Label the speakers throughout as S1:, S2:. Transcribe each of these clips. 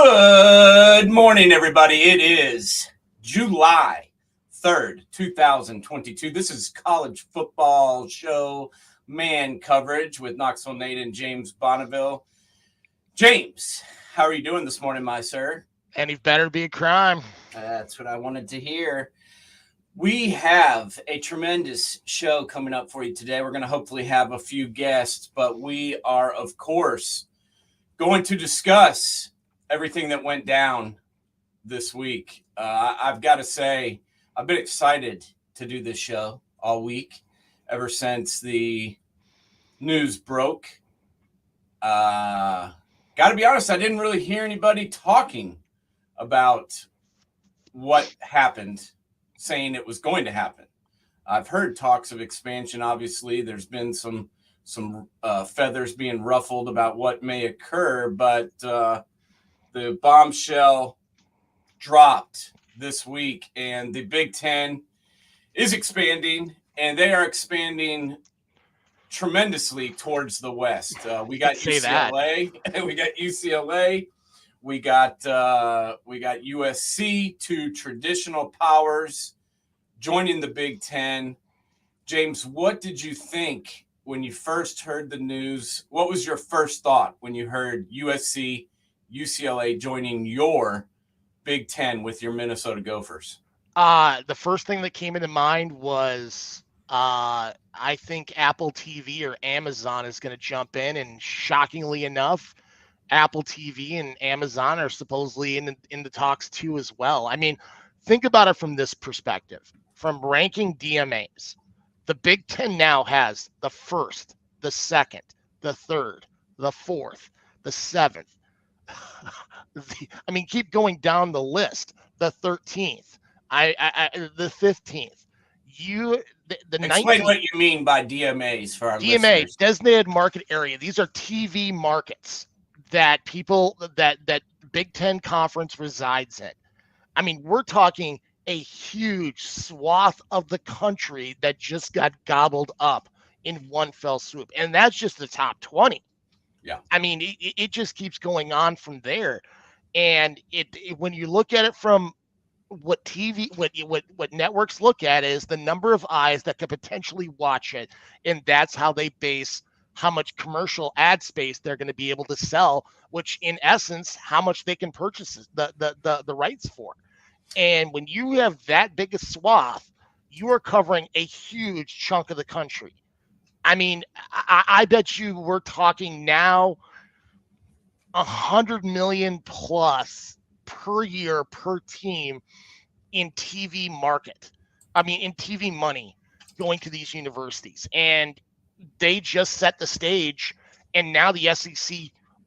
S1: Good morning, everybody. It is July 3rd, 2022. This is College Football Show Man coverage with Knoxville Nate and James Bonneville. James, how are you doing this morning, my sir?
S2: Any better be a crime.
S1: That's what I wanted to hear. We have a tremendous show coming up for you today. We're going to hopefully have a few guests, but we are, of course, going to discuss everything that went down this week. I've got to say, I've been excited to do this show all week, ever since the news broke. Got to be honest, I didn't really hear anybody talking about what happened, saying it was going to happen. I've heard talks of expansion. Obviously, there's been some feathers being ruffled about what may occur, but the bombshell dropped this week, and the Big Ten is expanding, and they are expanding tremendously towards the West. We got UCLA, we got USC, two traditional powers joining the Big Ten. James, what did you think when you first heard the news? What was your first thought when you heard USC, UCLA joining your Big Ten with your Minnesota Gophers?
S2: The first thing that came into mind was I think Apple TV or Amazon is going to jump in, and shockingly enough, Apple TV and Amazon are supposedly in the talks too as well. I mean, think about it from this perspective. From ranking DMAs, the Big Ten now has the first, the second, the third, the fourth, the seventh. Keep going down the list. The 13th, the 15th. The
S1: Explain 19th, what you mean by DMAs for our
S2: DMA,
S1: listeners.
S2: Designated Market Area. These are TV markets that that Big Ten Conference resides in. I mean, we're talking a huge swath of the country that just got gobbled up in one fell swoop, and that's just the top 20.
S1: Yeah,
S2: I mean, it just keeps going on from there, and when you look at it from what networks look at is the number of eyes that could potentially watch it, and that's how they base how much commercial ad space they're going to be able to sell, which in essence, how much they can purchase the rights for. And when you have that big a swath, you are covering a huge chunk of the country. I mean, I bet you we're talking now 100 million plus per year per team in TV market. In TV money going to these universities. And they just set the stage, and now the SEC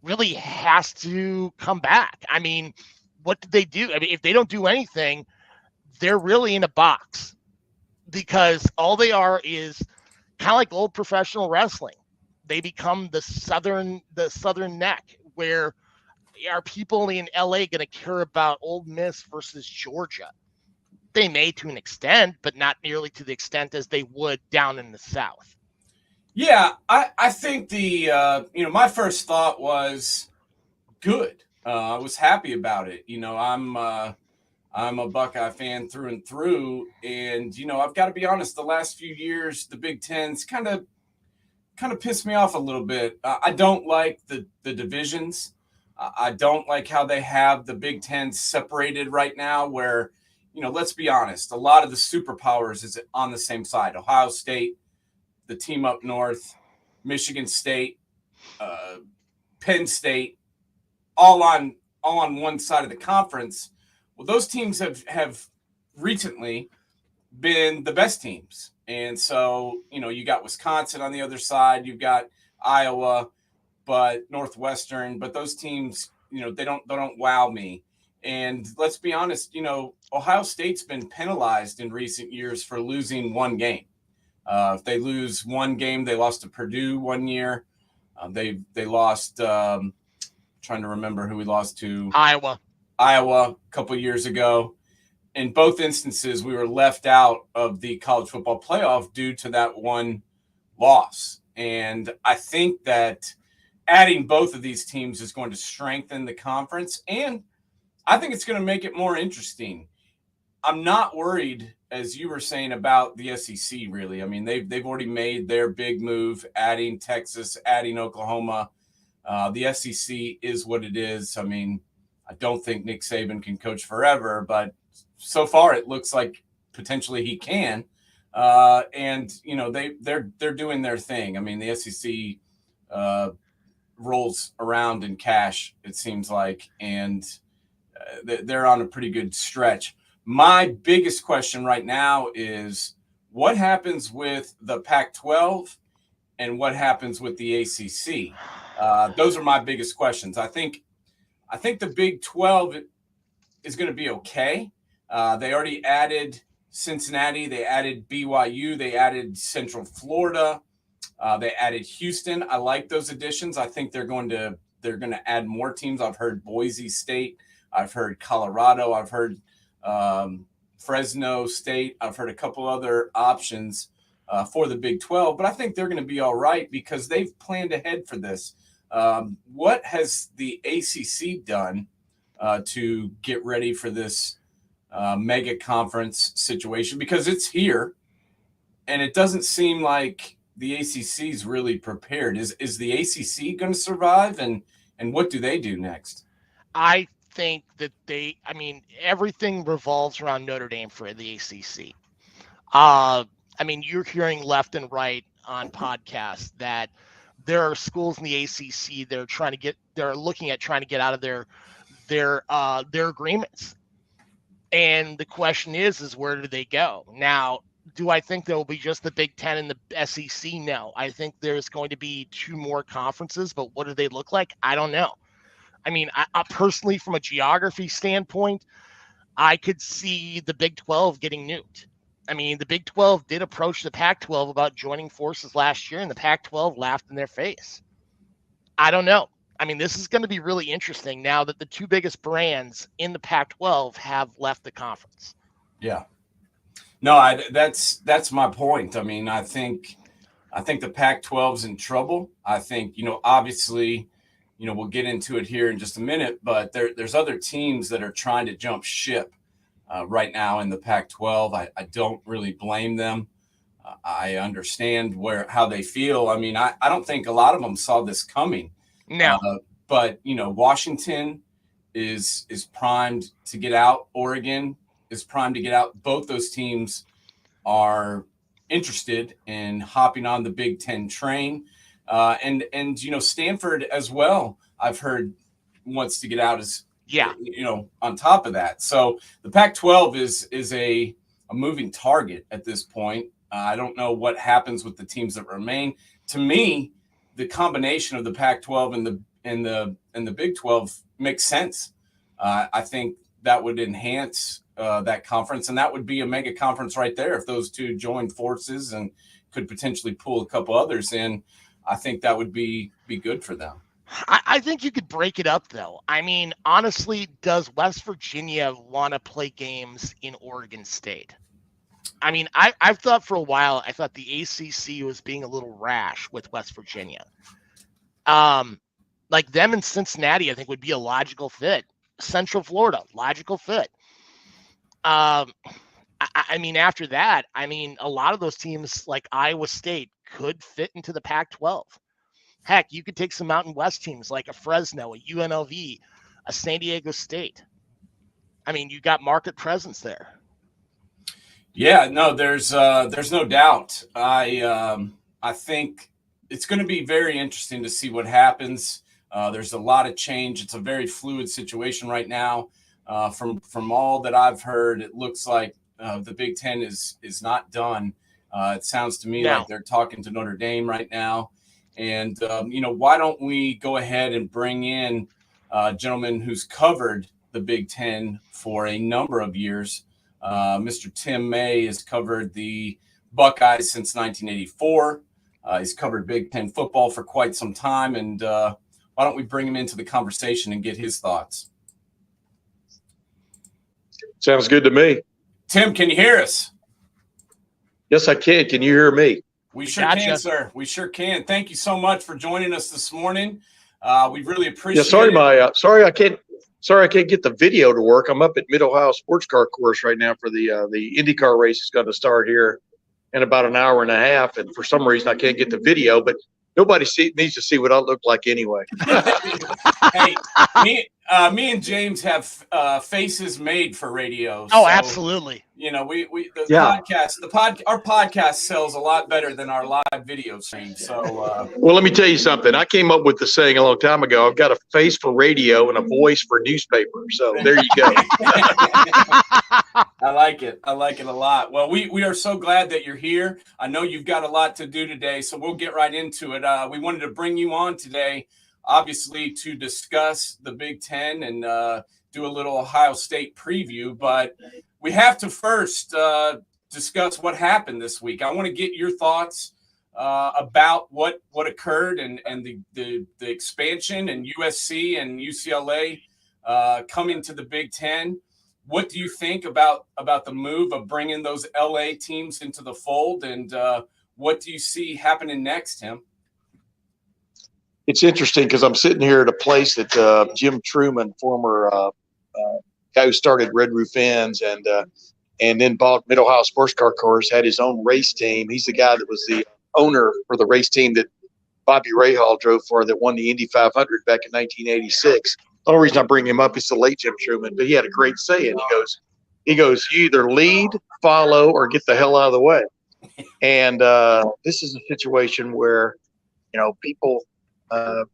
S2: really has to come back. I mean, what did they do? I mean, if they don't do anything, they're really in a box, because all they are is kind of like old professional wrestling. They become the southern neck, where are people in LA going to care about Ole Miss versus Georgia? They may to an extent, but not nearly to the extent as they would down in the South.
S1: Yeah, I think my first thought was good. I was happy about it. I'm a Buckeye fan through and through, and I've got to be honest. The last few years, the Big Ten's kind of pissed me off a little bit. I don't like the divisions. I don't like how they have the Big Ten separated right now, where let's be honest, a lot of the superpowers is on the same side. Ohio State, the team up north, Michigan State, Penn State, all on one side of the conference. Well, those teams have recently been the best teams. And so, you got Wisconsin on the other side, you've got Iowa, but Northwestern, but those teams, they don't wow me. And let's be honest, Ohio State's been penalized in recent years for losing one game. If they lose one game, they lost to Purdue one year. They lost, trying to remember who we lost to.
S2: Iowa
S1: a couple of years ago. In both instances, we were left out of the college football playoff due to that one loss. And I think that adding both of these teams is going to strengthen the conference, and I think it's going to make it more interesting. I'm not worried, as you were saying, about the SEC, really. I mean, they've already made their big move, adding Texas, adding Oklahoma. The SEC is what it is. I mean, I don't think Nick Saban can coach forever, but so far it looks like potentially he can. And you know, they're doing their thing. I mean, the SEC rolls around in cash, it seems like, and they're on a pretty good stretch. My biggest question right now is what happens with the Pac-12 and what happens with the ACC? Those are my biggest questions. I think the Big 12 is going to be okay. They already added Cincinnati. They added BYU. They added Central Florida. They added Houston. I like those additions. I think they're going to add more teams. I've heard Boise State. I've heard Colorado. I've heard Fresno State. I've heard a couple other options for the Big 12, but I think they're going to be all right because they've planned ahead for this. What has the ACC done to get ready for this mega conference situation? Because it's here, and it doesn't seem like the ACC is really prepared. Is the ACC going to survive, and what do they do next?
S2: I think that everything revolves around Notre Dame for the ACC. I mean, you're hearing left and right on podcasts that there are schools in the ACC they're looking at trying to get out of their agreements. And the question is where do they go? Now, do I think there will be just the Big Ten and the SEC? No. I think there's going to be two more conferences, but what do they look like? I don't know. I mean, I personally, from a geography standpoint, I could see the Big 12 getting nuked. I mean, the Big 12 did approach the Pac-12 about joining forces last year, and the Pac-12 laughed in their face. I don't know. I mean, this is going to be really interesting now that the two biggest brands in the Pac-12 have left the conference.
S1: Yeah. No, that's my point. I mean, I think the Pac-12's in trouble. I think, obviously, we'll get into it here in just a minute, but there's other teams that are trying to jump ship right now in the Pac-12. I don't really blame them. I understand how they feel. I mean, I don't think a lot of them saw this coming.
S2: No.
S1: But Washington is primed to get out. Oregon is primed to get out. Both those teams are interested in hopping on the Big Ten train. And Stanford as well, I've heard wants to get out on top of that. So the Pac-12 is a moving target at this point. I don't know what happens with the teams that remain. To me, the combination of the Pac-12 and the Big 12 makes sense. I think that would enhance that conference, and that would be a mega conference right there if those two joined forces and could potentially pull a couple others in. I think that would be good for them.
S2: I think you could break it up, though. I mean, honestly, does West Virginia want to play games in Oregon State? I mean, I've thought for a while, I thought the ACC was being a little rash with West Virginia. Like them in Cincinnati, I think would be a logical fit. Central Florida, logical fit. I mean, after that, I mean, a lot of those teams like Iowa State could fit into the Pac-12. Heck, you could take some Mountain West teams like a Fresno, a UNLV, a San Diego State. I mean, you got market presence there.
S1: Yeah, no, there's no doubt. I think it's going to be very interesting to see what happens. There's a lot of change. It's a very fluid situation right now. From all that I've heard, it looks like the Big Ten is not done. It sounds to me like they're talking to Notre Dame right now. And, why don't we go ahead and bring in a gentleman who's covered the Big Ten for a number of years. Mr. Tim May has covered the Buckeyes since 1984. He's covered Big Ten football for quite some time. And why don't we bring him into the conversation and get his thoughts?
S3: Sounds good to me.
S1: Tim, can you hear us?
S3: Yes, I can. Can you hear me?
S1: We sure can, sir. We sure can. Thank you so much for joining us this morning. We really appreciate
S3: Yeah, sorry,
S1: it.
S3: sorry I can't get the video to work. I'm up at Mid Ohio Sports Car Course right now for the IndyCar race is going to start here in about an hour and a half, and for some reason I can't get the video, but nobody needs to see what I look like anyway.
S1: Hey, me and James have faces made for radio.
S2: Oh,
S1: so,
S2: absolutely.
S1: You know,
S3: Yeah.
S1: our podcast sells a lot better than our live video stream. So,
S3: Well, let me tell you something. I came up with the saying a long time ago. I've got a face for radio and a voice for newspaper. So there you go.
S1: I like it. I like it a lot. Well, we are so glad that you're here. I know you've got a lot to do today, so we'll get right into it. We wanted to bring you on today, obviously, to discuss the Big Ten and do a little Ohio State preview, but we have to first discuss what happened this week. I want to get your thoughts about what occurred and the expansion and USC and UCLA coming to the Big Ten. What do you think about the move of bringing those LA teams into the fold, and what do you see happening next, Tim?
S3: It's interesting because I'm sitting here at a place that Jim Truman, former guy who started Red Roof Inns and then bought Mid Ohio Sports Car Course, had his own race team. He's the guy that was the owner for the race team that Bobby Rahal drove for that won the Indy 500 back in 1986. The only reason I bring him up is the late Jim Truman, but he had a great saying. He goes, you either lead, follow, or get the hell out of the way. And this is a situation where, people, we're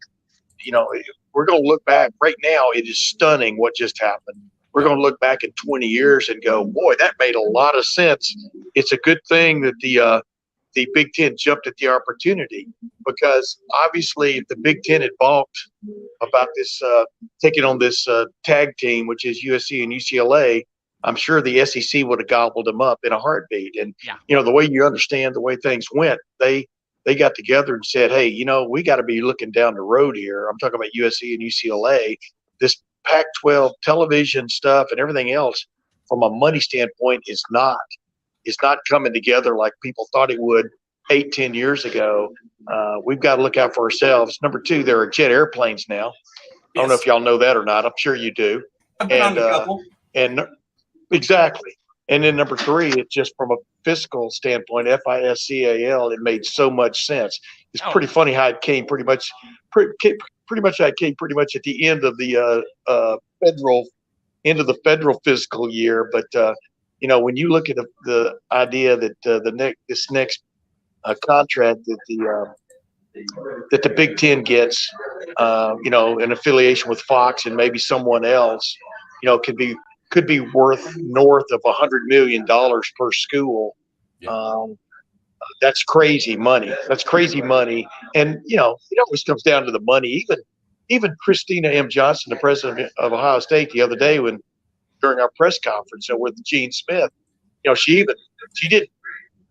S3: going to look back right now. It is stunning what just happened. We're going to look back in 20 years and go, boy, that made a lot of sense. It's a good thing that the Big Ten jumped at the opportunity, because obviously if the Big Ten had balked about this, taking on this tag team, which is USC and UCLA, I'm sure the SEC would have gobbled them up in a heartbeat. And, the way you understand the way things went, they got together and said, hey, we got to be looking down the road here. I'm talking about USC and UCLA. This Pac-12 television stuff and everything else from a money standpoint is not coming together like people thought it would 8-10 years ago. We've got to look out for ourselves. Number two, there are jet airplanes now. I don't know if y'all know that or not. I'm sure you do.
S1: I've been on a couple.
S3: And exactly. And then number three, it's just from a fiscal standpoint, FISCAL, it made so much sense. It's pretty funny how it came pretty much at the end of the federal fiscal year. But when you look at the idea that this next contract that the Big Ten gets, an affiliation with Fox and maybe someone else, could be worth north of $100 million per school. That's crazy money. And it always comes down to the money. Even Christina M. Johnson, the president of Ohio State, the other day during our press conference with Gene Smith, she didn't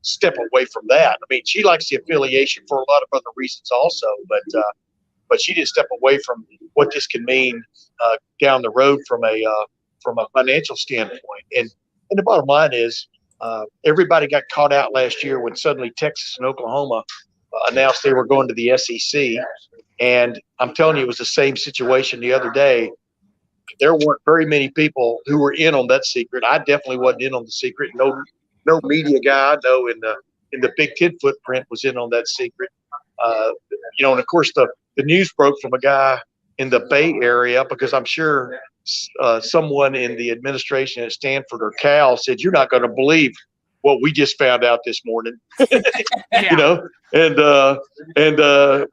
S3: step away from that. I mean, she likes the affiliation for a lot of other reasons also, but she didn't step away from what this can mean down the road from a financial standpoint. And the bottom line is, everybody got caught out last year when suddenly Texas and Oklahoma announced they were going to the SEC. And I'm telling you, it was the same situation the other day. There weren't very many people who were in on that secret. I definitely wasn't in on the secret. No media guy I know in the Big Ten footprint was in on that secret. And of course the news broke from a guy in the Bay Area, because I'm sure someone in the administration at Stanford or Cal said, you're not going to believe what we just found out this morning. And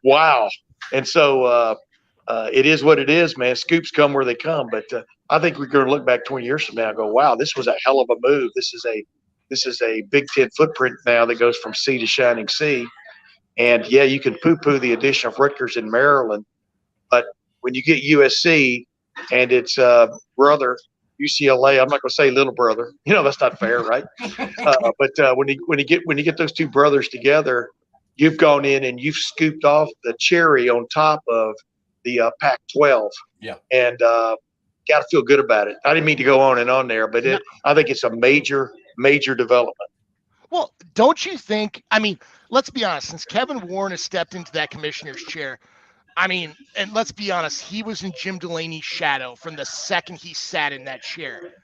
S3: wow. And so it is what it is, man. Scoops come where they come. But I think we're going to look back 20 years from now and go, wow, this was a hell of a move. This is a Big Ten footprint now that goes from sea to shining sea. And yeah, you can poo-poo the addition of Rutgers in Maryland, but when you get USC and its brother UCLA, I'm not going to say little brother. That's not fair, right? But when you get those two brothers together, you've gone in and you've scooped off the cherry on top of the Pac-12.
S1: Yeah.
S3: And got to feel good about it. I didn't mean to go on and on there, but I think it's a major development.
S2: Well, don't you think? I mean, let's be honest. Since Kevin Warren has stepped into that commissioner's chair, I mean, and let's be honest, he was in Jim Delaney's shadow from the second he sat in that chair.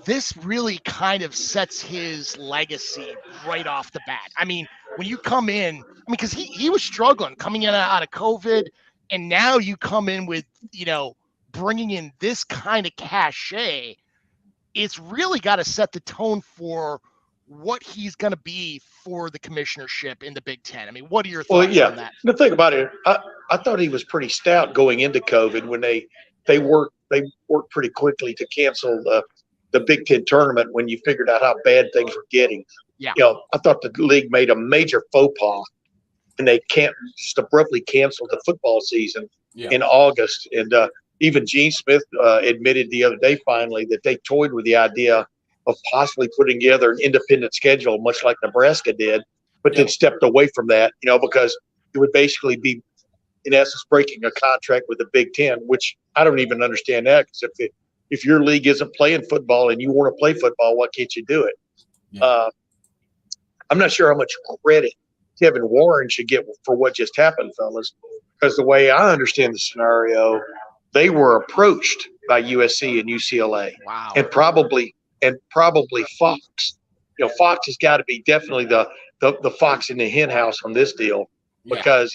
S2: This really kind of sets his legacy right off the bat. I mean, when you come in, because he was struggling coming in out of COVID, and now you come in with, bringing in this kind of cachet, it's really got to set the tone for what he's going to be for the commissionership in the Big Ten. I mean, what are your thoughts on that?
S3: The thing about it, I thought he was pretty stout going into COVID when they worked pretty quickly to cancel the Big Ten tournament when you figured out how bad things were getting.
S2: Yeah.
S3: I thought the league made a major faux pas and they can't just abruptly canceled the football season in August. And even Gene Smith admitted the other day finally that they toyed with the idea of possibly putting together an independent schedule, much like Nebraska did, but then stepped away from that, because it would basically be, in essence, breaking a contract with the Big Ten, which I don't even understand that, because if your league isn't playing football and you want to play football, why can't you do it? Yeah. I'm not sure how much credit Kevin Warren should get for what just happened, fellas, because the way I understand the scenario, they were approached by USC and UCLA, and probably Fox. Fox has got to be definitely the fox in the hen house on this deal, because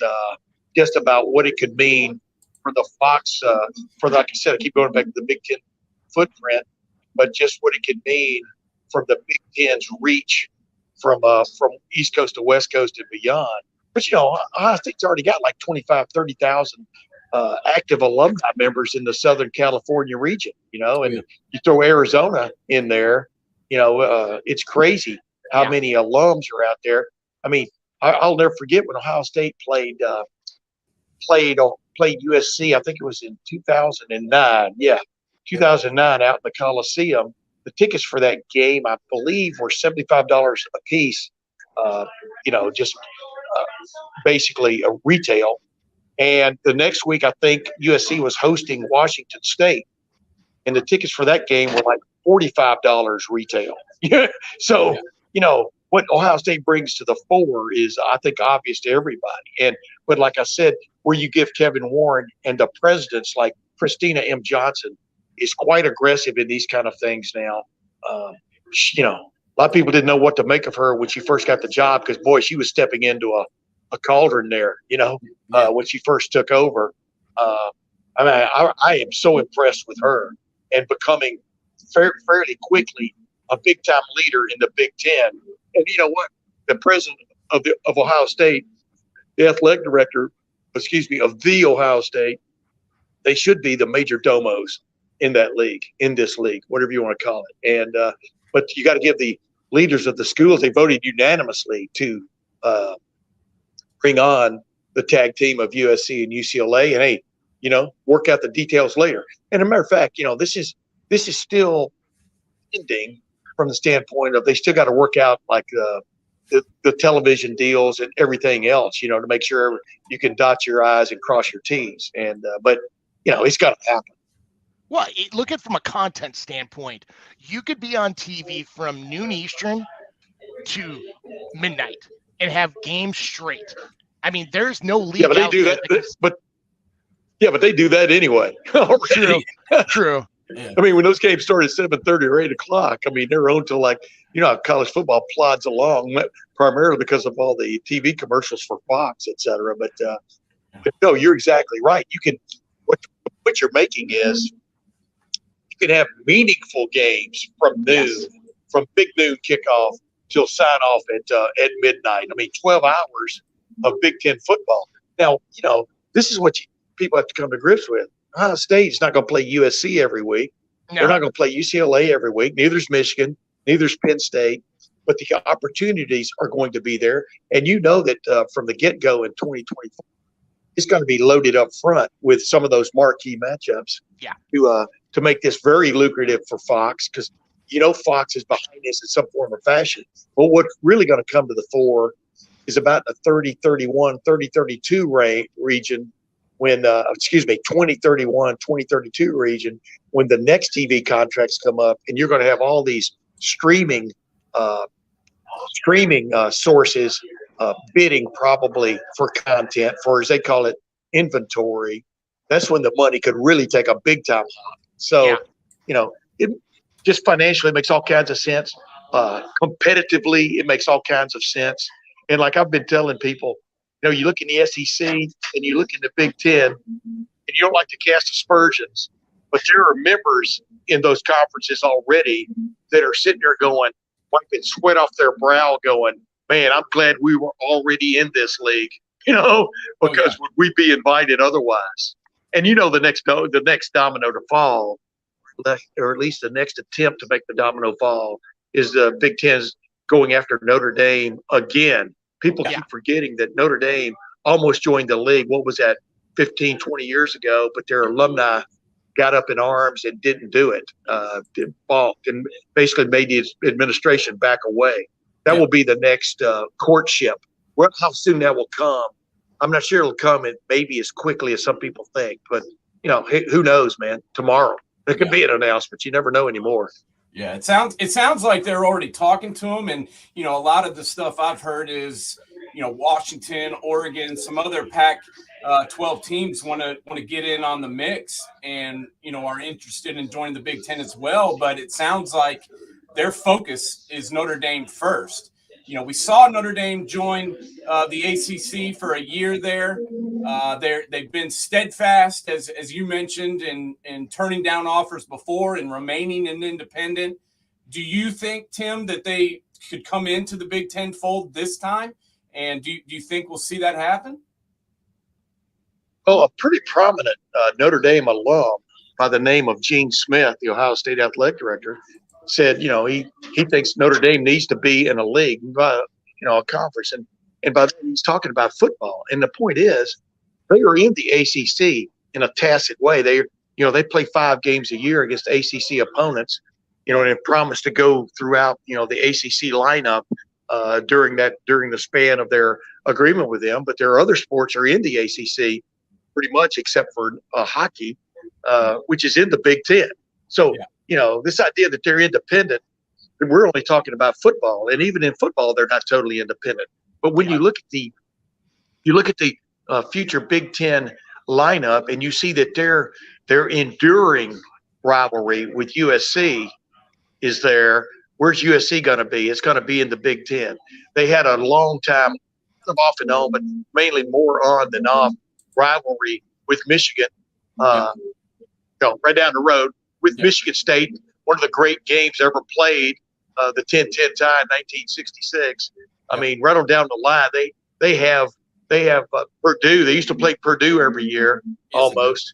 S3: just about what it could mean for the Fox, for like I said, I keep going back to the Big Ten footprint, but just what it could mean from the Big Ten's reach from East Coast to West Coast and beyond. But Ohio State's already got like 30,000 active alumni members in the Southern California region, and you throw Arizona in there, it's crazy how many alums are out there. I mean, I'll never forget when Ohio State played USC. I think it was in 2009. Yeah, 2009 out in the Coliseum. The tickets for that game, I believe, were $75 a piece. Basically a retail. And the next week, I think USC was hosting Washington State, and the tickets for that game were like $45 retail. So, what Ohio State brings to the fore is, I think, obvious to everybody. But like I said, where you give Kevin Warren and the presidents like Christina M. Johnson is quite aggressive in these kind of things now. A lot of people didn't know what to make of her when she first got the job, because, boy, she was stepping into a cauldron there, when she first took over. I am so impressed with her and becoming fairly quickly a big-time leader in the Big Ten. And you know what? The president of Ohio State, the athletic director, of the Ohio State, they should be the major domos in that league, in this league, whatever you want to call it. And but you got to give the leaders of the schools, they voted unanimously to bring on the tag team of USC and UCLA, and hey, work out the details later. And as a matter of fact, this is still ending from the standpoint of they still got to work out like the television deals and everything else, to make sure you can dot your I's and cross your T's. And but it's got to happen.
S2: Well, look at from a content standpoint, you could be on TV from noon Eastern to midnight and have games straight. I mean, there's no league.
S3: Yeah, but they do that. But they do that anyway.
S2: True.
S1: Yeah.
S3: I mean, when those games start at 7:30 or 8 o'clock, I mean, they're on till like, how college football plods along, primarily because of all the TV commercials for Fox, et cetera. But no, you're exactly right. You can, what you're making is, you can have meaningful games from noon, from big noon kickoff till sign off at midnight. I mean, 12 hours of Big Ten football. Now, this is what people have to come to grips with. Ohio State is not going to play USC every week. No. They're not going to play UCLA every week. Neither's Michigan. Neither's Penn State. But the opportunities are going to be there. And that from the get-go in 2024, it's going to be loaded up front with some of those marquee matchups.
S2: Yeah.
S3: To make this very lucrative for Fox, because Fox is behind this in some form or fashion. But what's really going to come to the fore is about the 30-31, 30-32 region when 2031, 2032 region, when the next TV contracts come up, and you're going to have all these streaming sources bidding probably for content, for, as they call it, inventory, that's when the money could really take a big time hop. So, it just financially makes all kinds of sense. Competitively, it makes all kinds of sense. And like I've been telling people, you look in the SEC and you look in the Big Ten, and you don't like to cast aspersions, but there are members in those conferences already that are sitting there going, wiping sweat off their brow, going, man, I'm glad we were already in this league, because would we be invited otherwise? And the next domino to fall, or at least the next attempt to make the domino fall, is the Big Ten's going after Notre Dame again. People keep forgetting that Notre Dame almost joined the league. What was that, 15, 20 years ago? But their alumni got up in arms and didn't do it. Balked and basically made the administration back away. That will be the next courtship. How soon that will come, I'm not sure it'll come in maybe as quickly as some people think. But, who knows, man? Tomorrow. There could be an announcement. You never know anymore.
S1: Yeah, it sounds like they're already talking to him, and a lot of the stuff I've heard is Washington, Oregon, some other Pac-12 teams want to get in on the mix, and are interested in joining the Big Ten as well. But it sounds like their focus is Notre Dame first. We saw Notre Dame join the ACC for a year there. They've been steadfast, as you mentioned, in turning down offers before and remaining an independent. Do you think, Tim, that they could come into the Big Ten fold this time? And do you think we'll see that happen?
S3: Well, a pretty prominent Notre Dame alum by the name of Gene Smith, the Ohio State athletic director, said, he thinks Notre Dame needs to be in a league, a conference. And by that, he's talking about football. And the point is, they are in the ACC in a tacit way. They play 5 games a year against ACC opponents, and have promised to go throughout, the ACC lineup during the span of their agreement with them. But there are other sports are in the ACC pretty much, except for hockey, which is in the Big Ten. So, this idea that they're independent, we're only talking about football, and even in football, they're not totally independent. But when you look at the future Big Ten lineup, and you see that their enduring rivalry with USC is there. Where's USC going to be? It's going to be in the Big Ten. They had a long time, off and on, but mainly more on than off rivalry with Michigan, right down the road with Michigan State. One of the great games ever played, the 10-10 tie in 1966. I mean, right on down the line, they have Purdue. They used to play Purdue every year almost.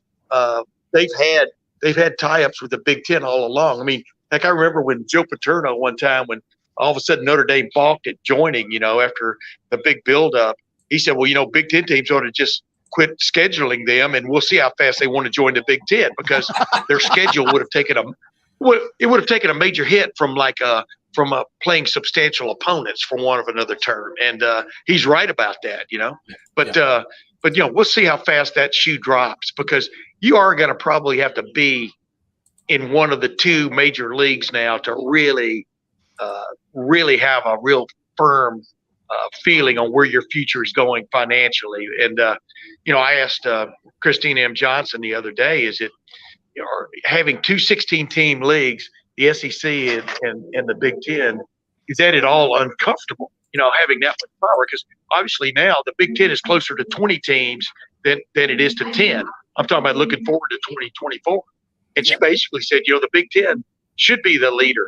S3: They've had tie-ups with the Big Ten all along. I mean, like I remember when Joe Paterno one time, when all of a sudden Notre Dame balked at joining, after the big build-up, he said, well, Big Ten teams ought to just quit scheduling them, and we'll see how fast they want to join the Big Ten, because their schedule would have taken a major hit from playing substantial opponents, for want of another term. And he's right about that, But we'll see how fast that shoe drops, because you are going to probably have to be in one of the 2 major leagues now to really have a real firm feeling on where your future is going financially. And, I asked Christine M. Johnson the other day, is it, having 2 16-team leagues, the SEC and the Big Ten, is that at all uncomfortable, having that much power? Because obviously now the Big Ten is closer to 20 teams than it is to 10. I'm talking about looking forward to 2024. And she basically said, the Big Ten should be the leader,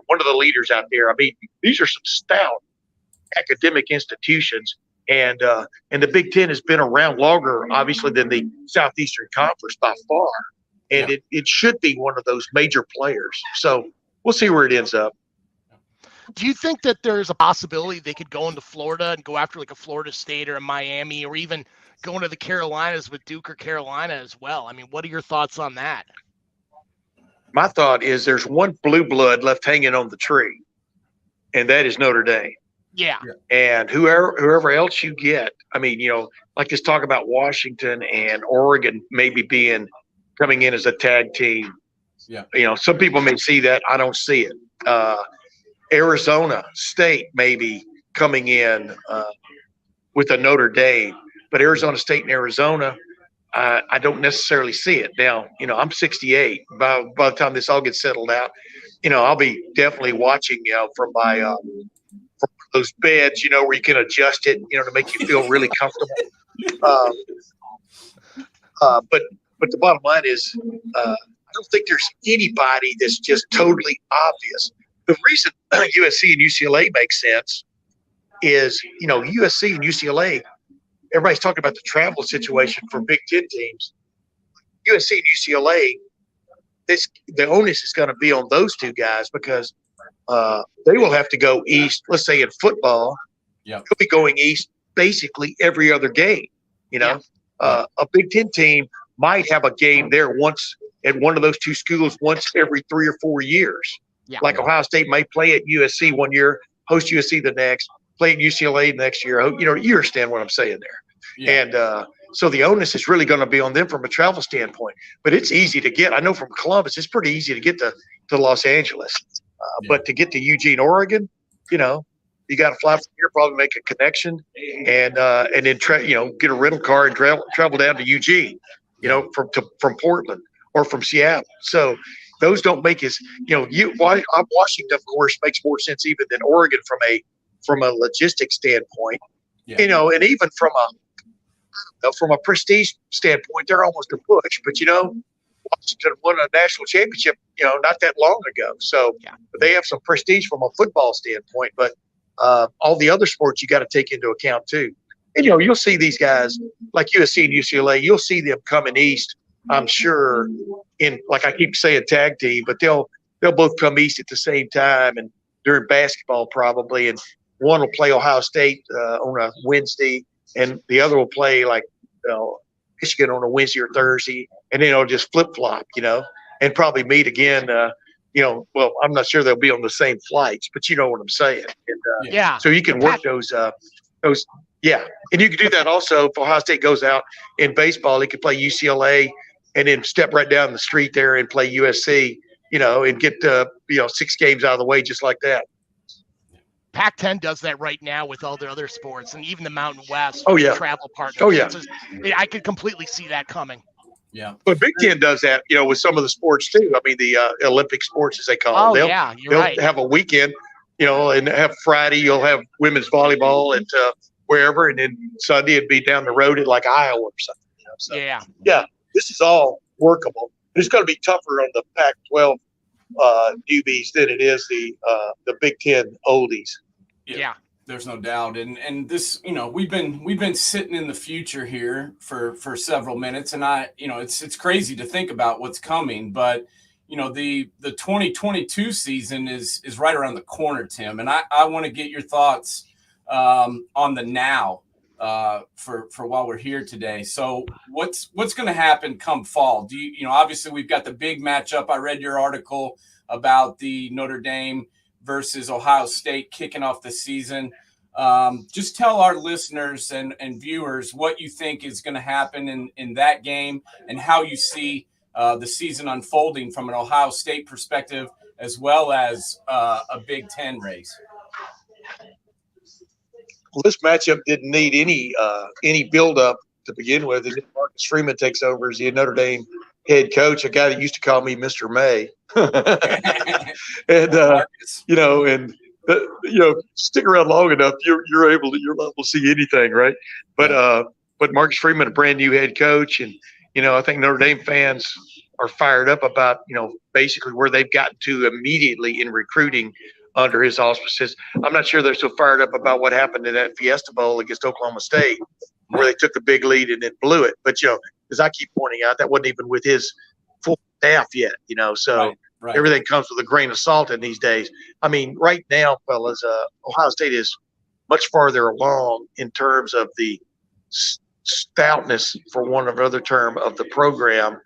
S3: one of the leaders out there. I mean, these are some stout academic institutions, and the Big Ten has been around longer, obviously, than the Southeastern Conference by far. And it should be one of those major players. So we'll see where it ends up.
S2: Do you think that there's a possibility they could go into Florida and go after like a Florida State or a Miami, or even go into the Carolinas with Duke or Carolina as well? I mean, what are your thoughts on that?
S3: My thought is there's one blue blood left hanging on the tree, and that is Notre Dame.
S2: Yeah.
S3: And whoever else you get, I mean, like this talk about Washington and Oregon maybe coming in as a tag team. Yeah. Some people may see that. I don't see it. Arizona State maybe coming in with a Notre Dame. But Arizona State and Arizona, I don't necessarily see it. Now, I'm 68. By the time this all gets settled out, I'll be definitely watching, from my from those beds, where you can adjust it, to make you feel really comfortable. But the bottom line is, I don't think there's anybody that's just totally obvious. The reason USC and UCLA makes sense is, USC and UCLA, everybody's talking about the travel situation for Big Ten teams. USC and UCLA, the onus is going to be on those two guys because they will have to go east. Let's say in football, they'll be going east basically every other game. A Big Ten team might have a game there once at one of those two schools once every 3 or 4 years. Like Ohio State might play at USC one year, host USC the next, play at UCLA next year. You understand what I'm saying there. And so the onus is really going to be on them from a travel standpoint. But it's easy to get. I know from Columbus, it's pretty easy to get to Los Angeles. But to get to Eugene, Oregon, you got to fly from here, probably make a connection, and then get a rental car and travel down to Eugene, from Portland or from Seattle. So those don't make as Washington, of course, makes more sense even than Oregon from a logistics standpoint. And even from a prestige standpoint, they're almost a push. But Washington won a national championship, not that long ago. So they have some prestige from a football standpoint. But all the other sports you got to take into account too. And you'll see these guys like USC and UCLA. You'll see them coming east, I'm sure, in, like I keep saying, tag team, but they'll both come east at the same time and during basketball probably. And one will play Ohio State on a Wednesday, and the other will play Michigan on a Wednesday or Thursday, and then it'll just flip flop, and probably meet again. Well, I'm not sure they'll be on the same flights, but you know what I'm saying. And, so you can work those. And you can do that also. If Ohio State goes out in baseball, he could play UCLA and then step right down the street there and play USC, and get 6 games out of the way just like that.
S2: Pac-10 does that right now with all their other sports, and even the Mountain West travel partners. I could completely see that coming.
S1: Yeah.
S3: But Big Ten does that, with some of the sports too. I mean, the Olympic sports, as they call them. They'll have a weekend, and have Friday, you'll have women's volleyball at wherever, and then Sunday it'd be down the road at like Iowa or something. So, this is all workable. It's going to be tougher on the Pac-12 newbies than it is the Big Ten oldies.
S1: Yeah, there's no doubt. And this, we've been sitting in the future here for several minutes, and it's crazy to think about what's coming, but the 2022 season is right around the corner, Tim, and I want to get your thoughts on the now for while we're here today. So what's going to happen come fall? Do obviously we've got the big matchup. I read your article about the Notre Dame versus Ohio State kicking off the season. Just tell our listeners and viewers what you think is going to happen in that game and how you see the season unfolding from an Ohio State perspective, as well as a Big Ten race.
S3: Well, this matchup didn't need any build-up to begin with. And Marcus Freeman takes over as the Notre Dame head coach, a guy that used to call me Mr. May. And stick around long enough, you're able to see anything, right? But Marcus Freeman, a brand new head coach, and I think Notre Dame fans are fired up about basically where they've gotten to immediately in recruiting under his auspices. I'm not sure they're so fired up about what happened in that Fiesta Bowl against Oklahoma State, where they took a big lead and then blew it. But as I keep pointing out, that wasn't even with his full staff yet. So
S1: right.
S3: Everything comes with a grain of salt in these days. I mean, right now, fellas, Ohio State is much farther along in terms of the stoutness, for want of another term, of the program.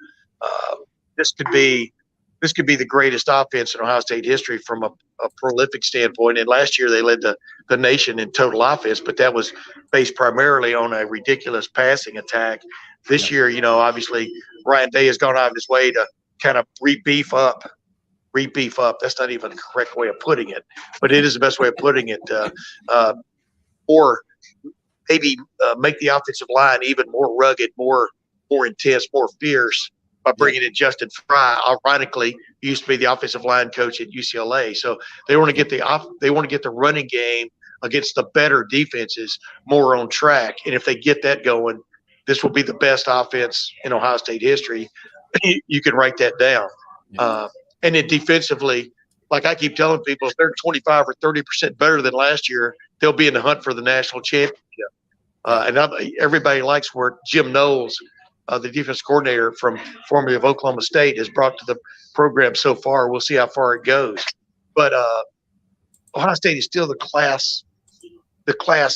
S3: This could be the greatest offense in Ohio State history from a prolific standpoint. And last year they led the nation in total offense, but that was based primarily on a ridiculous passing attack. This year, obviously Ryan Day has gone out of his way to kind of re-beef up. That's not even the correct way of putting it, but it is the best way of putting it. Or maybe make the offensive line even more rugged, more intense, more fierce by bringing in Justin Fry. Ironically, he used to be the offensive line coach at UCLA. So they want to get the running game against the better defenses more on track. And if they get that going, this will be the best offense in Ohio State history. You can write that down. And then defensively, like I keep telling people, if they're 25 or 30% better than last year, they'll be in the hunt for the national championship. And everybody likes what Jim Knowles, the defense coordinator formerly of Oklahoma State, has brought to the program so far. We'll see how far it goes. But Ohio State is still the class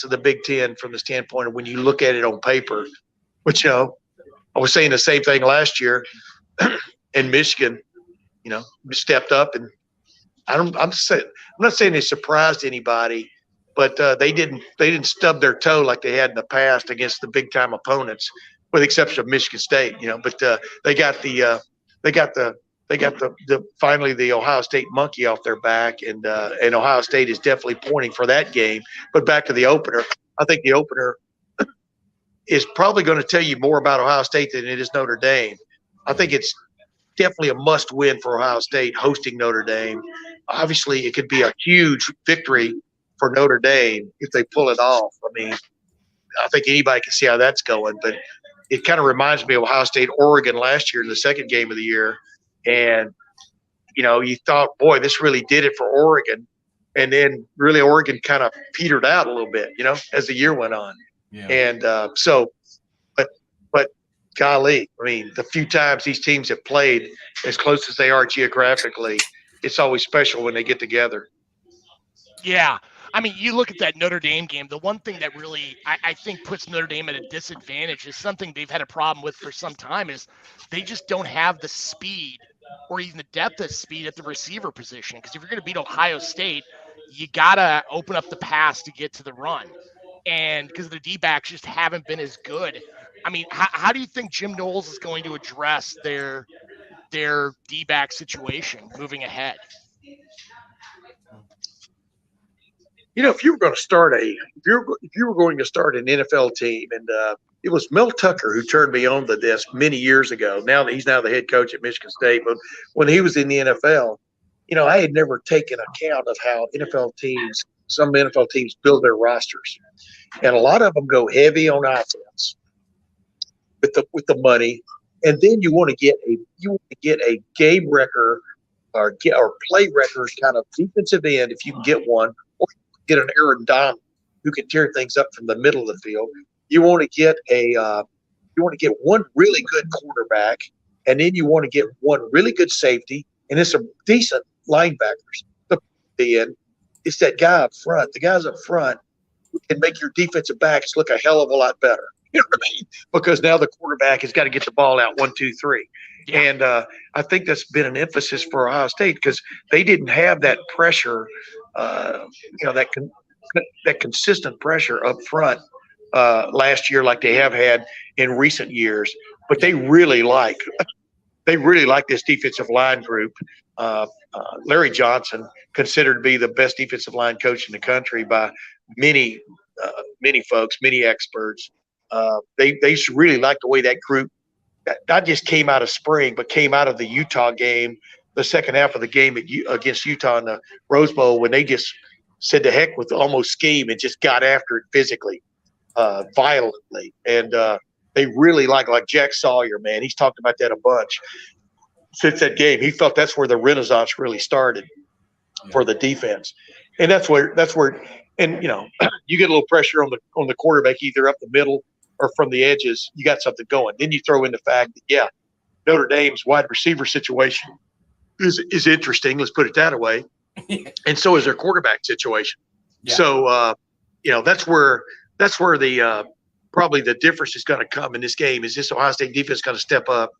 S3: of the Big Ten from the standpoint of when you look at it on paper. Which I was saying the same thing last year, and Michigan, stepped up, and I'm not saying they surprised anybody, but they didn't stub their toe like they had in the past against the big time opponents, with the exception of Michigan State. But they got finally the Ohio State monkey off their back, and Ohio State is definitely pointing for that game. But back to the opener, I think the opener is probably going to tell you more about Ohio State than it is Notre Dame. I think it's definitely a must-win for Ohio State hosting Notre Dame. Obviously, it could be a huge victory for Notre Dame if they pull it off. I mean, I think anybody can see how that's going, but it kind of reminds me of Ohio State-Oregon last year in the second game of the year. And, you thought, boy, this really did it for Oregon. And then really Oregon kind of petered out a little bit, as the year went on. Yeah. And but golly, I mean, the few times these teams have played as close as they are geographically, it's always special when they get together.
S2: Yeah. I mean, you look at that Notre Dame game, the one thing that really I think puts Notre Dame at a disadvantage is something they've had a problem with for some time is they just don't have the speed or even the depth of speed at the receiver position. Because if you're going to beat Ohio State, you got to open up the pass to get to the run. And because the D-backs just haven't been as good. I mean, how do you think Jim Knowles is going to address their D-back situation moving ahead?
S3: If you were going to start if you were going to start an NFL team, and it was Mel Tucker who turned me on to this many years ago. Now that he's the head coach at Michigan State, but when he was in the NFL, I had never taken account of how some NFL teams build their rosters. And a lot of them go heavy on offense with the money, and then you want to get a game wrecker or play wreckers kind of defensive end if you can get one, or get an Aaron Donald who can tear things up from the middle of the field. You want to get one really good quarterback, and then you want to get one really good safety, and it's some decent linebackers. The end, it's that guy up front. The guys up front can make your defensive backs look a hell of a lot better. You know what I mean? Because now the quarterback has got to get the ball out 1, 2, 3. Yeah. And I think that's been an emphasis for Ohio State because they didn't have that pressure, that consistent pressure up front last year like they have had in recent years. But they really like this defensive line group. Larry Johnson, considered to be the best defensive line coach in the country by many folks, many experts. They really like the way that group not just came out of spring, but came out of the Utah game, the second half of the game against Utah in the Rose Bowl, when they just said the heck with almost scheme and just got after it physically, violently. And they really like Jack Sawyer, man. He's talked about that a bunch since that game. He felt that's where the renaissance really started for the defense. And that's where and you get a little pressure on the quarterback, either up the middle or from the edges, you got something going. Then you throw in the fact that Notre Dame's wide receiver situation is interesting, let's put it that way. And so is their quarterback situation. Yeah. So that's where the probably the difference is going to come in this game. Is this Ohio State defense going to step up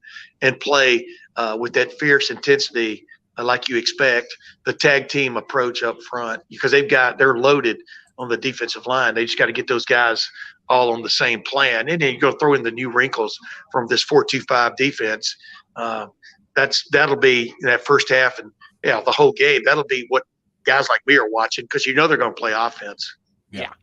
S3: and play with that fierce intensity like you expect, the tag team approach up front, because they're loaded on the defensive line. They just got to get those guys all on the same plan. And then you go throw in the new wrinkles from this 4-2-5 defense. That'll be that first half and the whole game. That'll be what guys like me are watching because they're going to play offense.
S2: Yeah.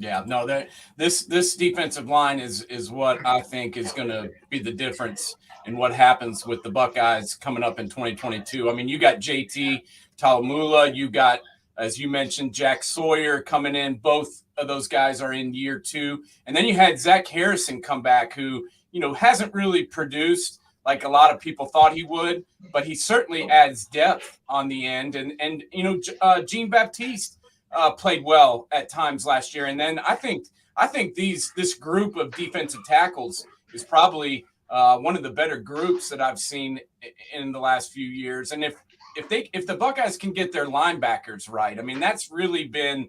S1: Yeah, no, this defensive line is what I think is going to be the difference in what happens with the Buckeyes coming up in 2022. I mean, you got JT Talamula, you got, as you mentioned, Jack Sawyer coming in. Both of those guys are in year 2, and then you had Zach Harrison come back, who hasn't really produced like a lot of people thought he would, but he certainly adds depth on the end, and Jean Baptiste played well at times last year. And then I think this group of defensive tackles is probably one of the better groups that I've seen in the last few years. And if the Buckeyes can get their linebackers right, I mean, that's really been,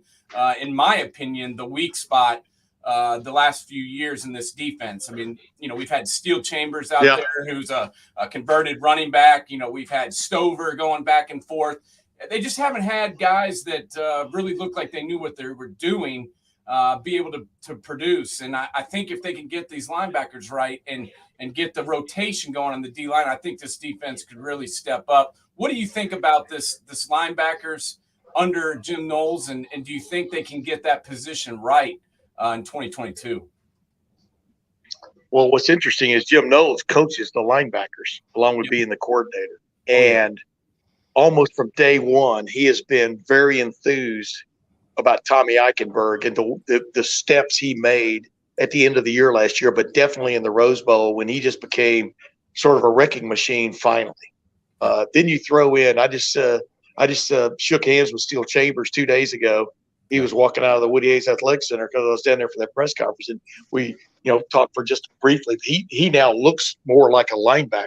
S1: in my opinion, the weak spot the last few years in this defense. I mean, we've had Steel Chambers out there, who's a converted running back. We've had Stover going back and forth. They just haven't had guys that really look like they knew what they were doing, be able to produce. And I think if they can get these linebackers right and get the rotation going on the D-line, I think this defense could really step up. What do you think about this linebackers under Jim Knowles, and do you think they can get that position right in 2022?
S3: Well, what's interesting is Jim Knowles coaches the linebackers along with being the coordinator. And almost from day one, he has been very enthused about Tommy Eichenberg and the steps he made at the end of the year last year, but definitely in the Rose Bowl when he just became sort of a wrecking machine finally. Then you throw in, I just shook hands with Steel Chambers 2 days ago. He was walking out of the Woody Hayes Athletic Center because I was down there for that press conference, and we talked for just briefly. He now looks more like a linebacker.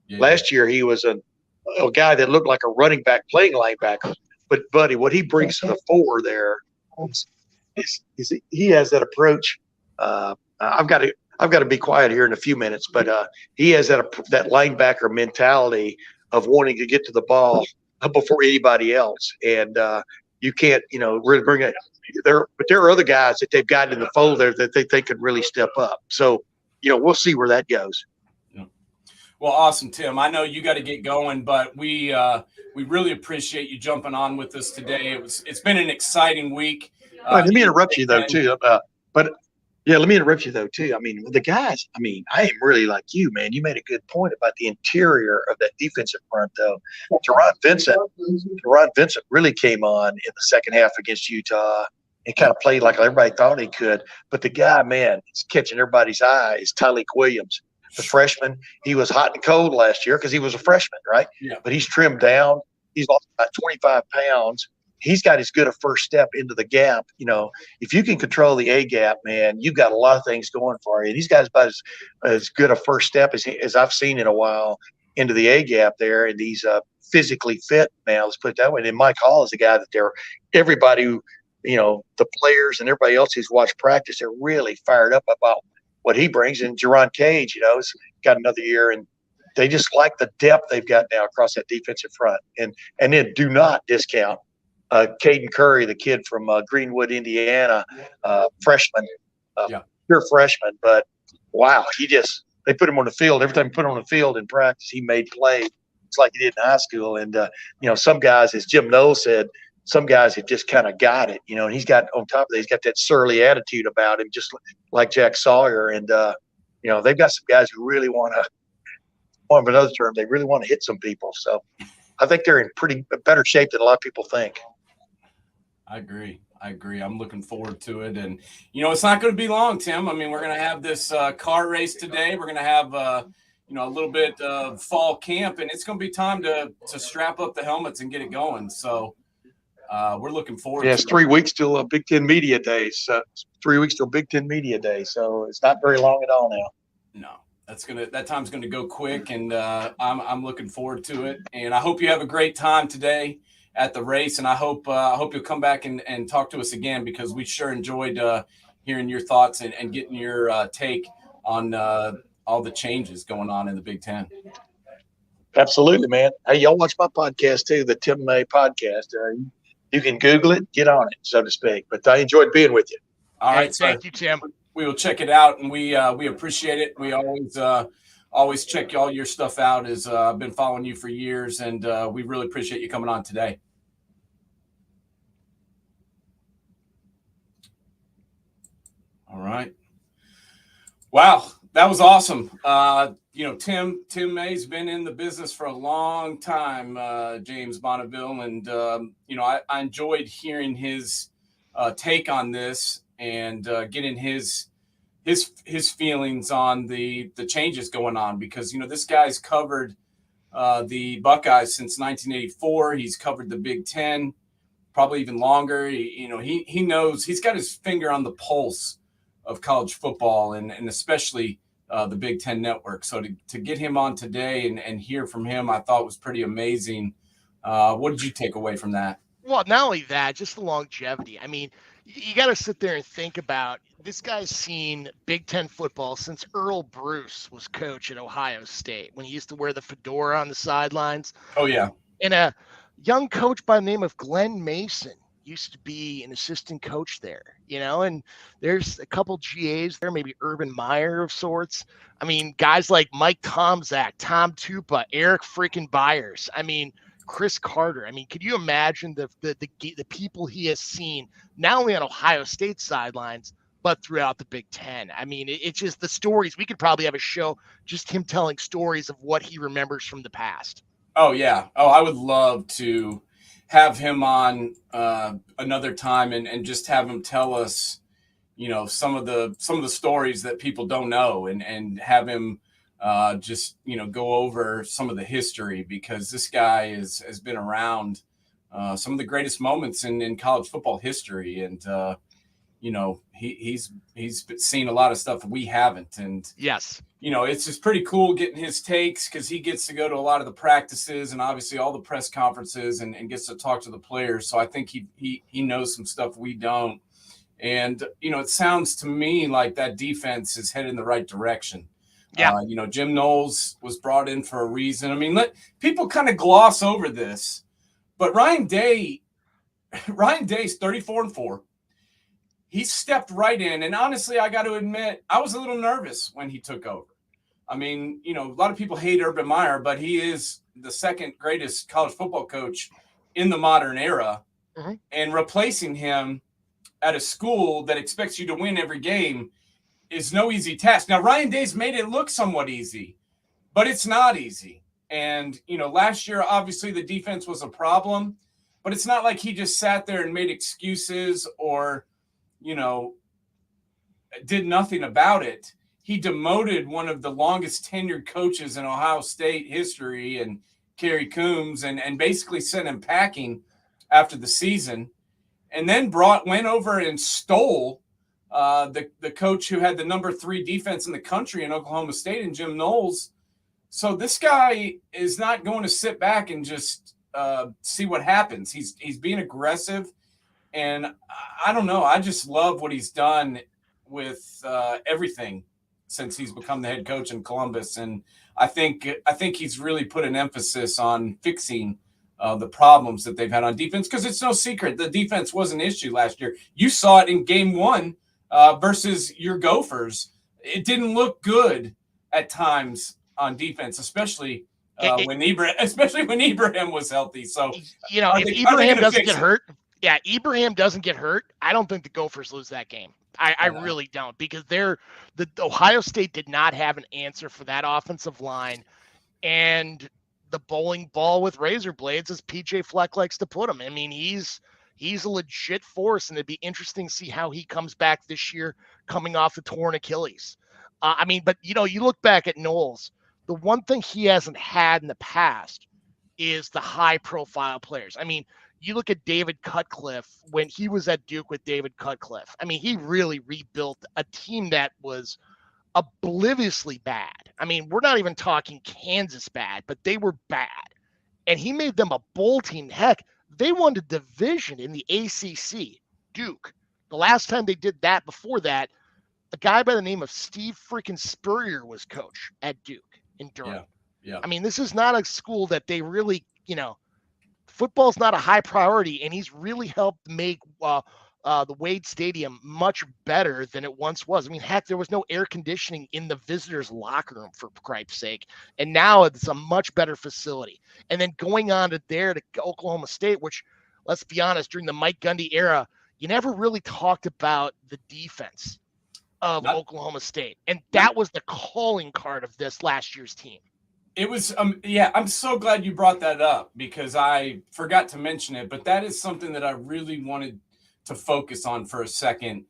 S3: Yeah. Last year he was a guy that looked like a running back playing linebacker. But, buddy, what he brings to the fore there is he has that approach. I've got to be quiet here in a few minutes, but he has that linebacker mentality of wanting to get to the ball before anybody else. And you can't, really bring it there. But there are other guys that they've got in the fold there that they think could really step up. So, we'll see where that goes.
S1: Well, awesome, Tim. I know you got to get going, but we really appreciate you jumping on with us today. It's been an exciting week.
S3: Let me interrupt you though too. Let me interrupt you though too. I mean, the guys. I mean, I am really like you, man. You made a good point about the interior of that defensive front, though. Teron Vincent really came on in the second half against Utah and kind of played like everybody thought he could. But the guy, man, is catching everybody's eye is Tyleek Williams. The freshman, he was hot and cold last year because he was a freshman, right? Yeah. But he's trimmed down. He's lost about 25 pounds. He's got as good a first step into the gap. If you can control the A gap, man, you've got a lot of things going for you. And he's got about as good a first step as I've seen in a while into the A gap there. And he's physically fit now, let's put it that way. And Mike Hall is a guy that everybody who, the players and everybody else who's watched practice, they're really fired up about what he brings. And Jerron Cage, has got another year, and they just like the depth they've got now across that defensive front. And then do not discount Caden Curry, the kid from Greenwood, Indiana, freshman, pure freshman. But wow, they put him on the field. Every time you put him on the field in practice, he made plays. It's like he did in high school. And some guys, as Jim Knowles said, some guys have just kind of got it, and he's got on top of that, he's got that surly attitude about him, just like Jack Sawyer. And, they've got some guys who really want to, on another term, they really want to hit some people. So I think they're in pretty better shape than a lot of people think.
S1: I agree. I'm looking forward to it. And, it's not going to be long, Tim. I mean, we're going to have this car race today. We're going to have, a little bit of fall camp, and it's going to be time to strap up the helmets and get it going. So, we're looking forward to it.
S3: It's 3 weeks till Big Ten Media Days. 3 weeks till Big Ten Media Day. So it's not very long at all now.
S1: No, that time's gonna go quick, and I'm looking forward to it. And I hope you have a great time today at the race. And I hope you'll come back and talk to us again, because we sure enjoyed hearing your thoughts and getting your take on all the changes going on in the Big Ten.
S3: Absolutely, man. Hey, y'all watch my podcast too, the Tim May podcast. You can Google it, get on it, so to speak. But I enjoyed being with you.
S1: All right,
S2: thank you, Tim.
S1: We will check it out, and we appreciate it. We always check all your stuff out. As I've been following you for years, and we really appreciate you coming on today. All right. Wow, that was awesome. Tim May's been in the business for a long time, James Bonneville, and I enjoyed hearing his take on this and getting his feelings on the changes going on, because this guy's covered the Buckeyes since 1984. He's covered the Big Ten probably even longer. He knows, he's got his finger on the pulse of college football, and especially the Big Ten network. So to get him on today and hear from him, I thought was pretty amazing. What did you take away from that?
S2: Well, not only that, just the longevity. I mean, you got to sit there and think about, this guy's seen Big Ten football since Earl Bruce was coach at Ohio State, when he used to wear the fedora on the sidelines.
S1: Oh, yeah.
S2: And a young coach by the name of Glenn Mason used to be an assistant coach there, and there's a couple GAs there, maybe Urban Meyer of sorts. I mean, guys like Mike Tomczak, Tom Tupa, Eric freaking Byers. I mean, Chris Carter. I mean, could you imagine the people he has seen, not only on Ohio State sidelines, but throughout the Big Ten? I mean, it's just the stories. We could probably have a show, just him telling stories of what he remembers from the past.
S1: Oh, yeah. Oh, I would love to have him on another time and just have him tell us, some of the stories that people don't know, and have him just go over some of the history, because this guy has been around some of the greatest moments in college football history, and he's seen a lot of stuff we haven't. And
S2: yes,
S1: it's just pretty cool getting his takes, because he gets to go to a lot of the practices and obviously all the press conferences, and gets to talk to the players. So I think he knows some stuff we don't. And, it sounds to me like that defense is headed in the right direction.
S2: Yeah.
S1: Jim Knowles was brought in for a reason. I mean, people kind of gloss over this, but Ryan Day's 34-4. He stepped right in. And honestly, I got to admit, I was a little nervous when he took over. I mean, a lot of people hate Urban Meyer, but he is the second greatest college football coach in the modern era.
S2: Mm-hmm.
S1: And replacing him at a school that expects you to win every game is no easy task. Now, Ryan Day's made it look somewhat easy, but it's not easy. And, last year, obviously the defense was a problem, but it's not like he just sat there and made excuses or, did nothing about it. He demoted one of the longest tenured coaches in Ohio State history, and Kerry Coombs, and basically sent him packing after the season, and then went over and stole the coach who had the number 3 defense in the country in Oklahoma State, and Jim Knowles. So this guy is not going to sit back and just see what happens. He's being aggressive, and I don't know. I just love what he's done with everything since he's become the head coach in Columbus, and I think he's really put an emphasis on fixing the problems that they've had on defense, because it's no secret the defense was an issue last year. You saw it in game 1 versus your Gophers. It didn't look good at times on defense, especially when Ibrahim was healthy. So
S2: if Ibrahim doesn't get hurt, Ibrahim doesn't get hurt, I don't think the Gophers lose that game. I really don't, because the Ohio State did not have an answer for that offensive line, and the bowling ball with razor blades, as PJ Fleck likes to put him. I mean, he's a legit force, and it'd be interesting to see how he comes back this year, coming off the torn Achilles. But you look back at Knowles, the one thing he hasn't had in the past is the high-profile players. I mean, you look at David Cutcliffe when he was at Duke with David Cutcliffe. I mean, he really rebuilt a team that was obliviously bad. I mean, we're not even talking Kansas bad, but they were bad. And he made them a bowl team. Heck, they won the division in the ACC, Duke. The last time they did that, before that, a guy by the name of Steve freaking Spurrier was coach at Duke in Durham.
S1: Yeah.
S2: I mean, this is not a school that they really, football's not a high priority, and he's really helped make the Wade Stadium much better than it once was. I mean, heck, there was no air conditioning in the visitors' locker room, for Christ's sake, and now it's a much better facility. And then going on to Oklahoma State, which, let's be honest, during the Mike Gundy era, you never really talked about the defense. of Oklahoma State. And that was the calling card of this last year's team.
S1: It was, yeah, I'm so glad you brought that up because I forgot to mention it, but that is something that I really wanted to focus on for a second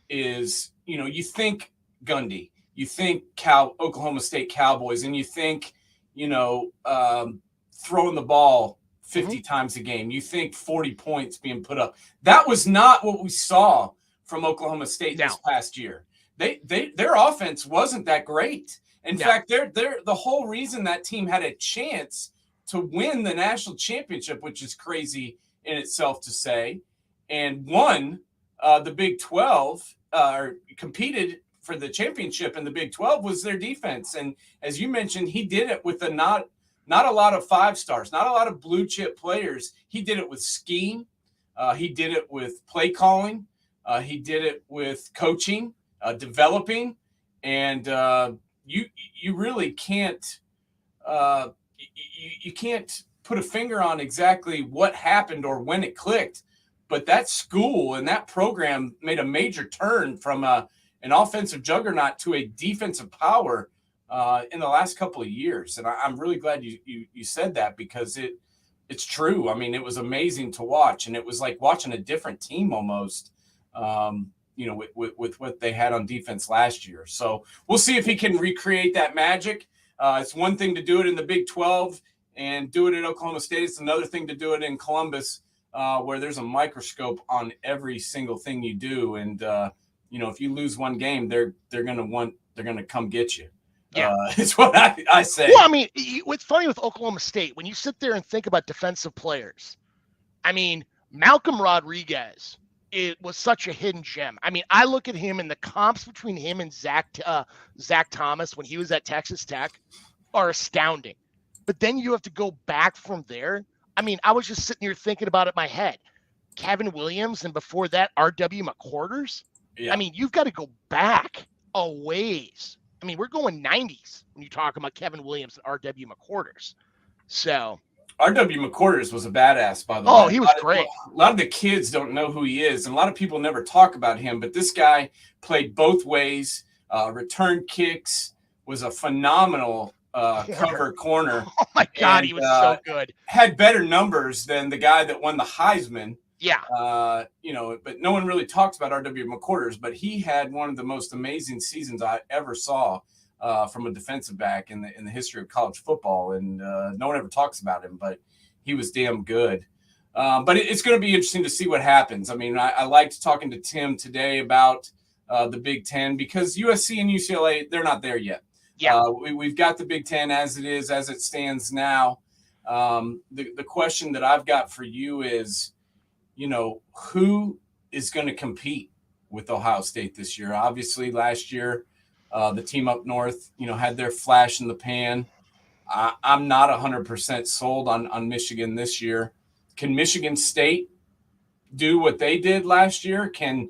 S1: is, you think Gundy, you think Oklahoma State Cowboys, and you think, throwing the ball 50 times a game. You think 40 points being put up. That was not what we saw from Oklahoma State this past year. Their offense wasn't that great. In fact, they're the whole reason that team had a chance to win the national championship, which is crazy in itself to say, and won the Big 12, or competed for the championship in the Big 12, was their defense. And as you mentioned, he did it with not a lot of 5 stars, not a lot of blue chip players. He did it with scheme. He did it with play calling. He did it with coaching, developing, and you really can't you can't put a finger on exactly what happened or when it clicked, but that school and that program made a major turn from an offensive juggernaut to a defensive power in the last couple of years. And I'm really glad you said that because it's true. I mean, it was amazing to watch, and it was like watching a different team almost. With what they had on defense last year. So we'll see if he can recreate that magic. It's one thing to do it in the Big 12 and do it at Oklahoma State. It's another thing to do it in Columbus, where there's a microscope on every single thing you do. And, if you lose one game, they're going to come get you.
S2: Yeah.
S1: It's what I say.
S2: Well, I mean, what's funny with Oklahoma State, when you sit there and think about defensive players, I mean, Malcolm Rodriguez, it was such a hidden gem. I mean, I look at him and the comps between him and Zach Thomas when he was at Texas Tech are astounding. But then you have to go back from there. I mean, I was just sitting here thinking about it in my head. Kevin Williams, and before that, R.W. McQuarters. Yeah. I mean, you've got to go back a ways. I mean, we're going 90s when you talk about Kevin Williams and R.W. McQuarters. So
S1: R.W. McQuarters was a badass, by the way.
S2: Oh, he was great.
S1: A lot of the kids don't know who he is, and a lot of people never talk about him, but this guy played both ways, returned kicks, was a phenomenal cover corner.
S2: Oh, my God, and he was so good.
S1: Had better numbers than the guy that won the Heisman.
S2: Yeah.
S1: But no one really talks about R.W. McQuarters, but he had one of the most amazing seasons I ever saw. From a defensive back in the history of college football, and no one ever talks about him, but he was damn good. But it's going to be interesting to see what happens. I mean, I liked talking to Tim today about the Big Ten because USC and UCLA, they're not there yet.
S2: Yeah,
S1: we've got the Big Ten as it stands now. The question that I've got for you is, who is going to compete with Ohio State this year? Obviously, last year, the team up north, had their flash in the pan. I'm not 100% sold on Michigan this year. Can Michigan State do what they did last year? Can,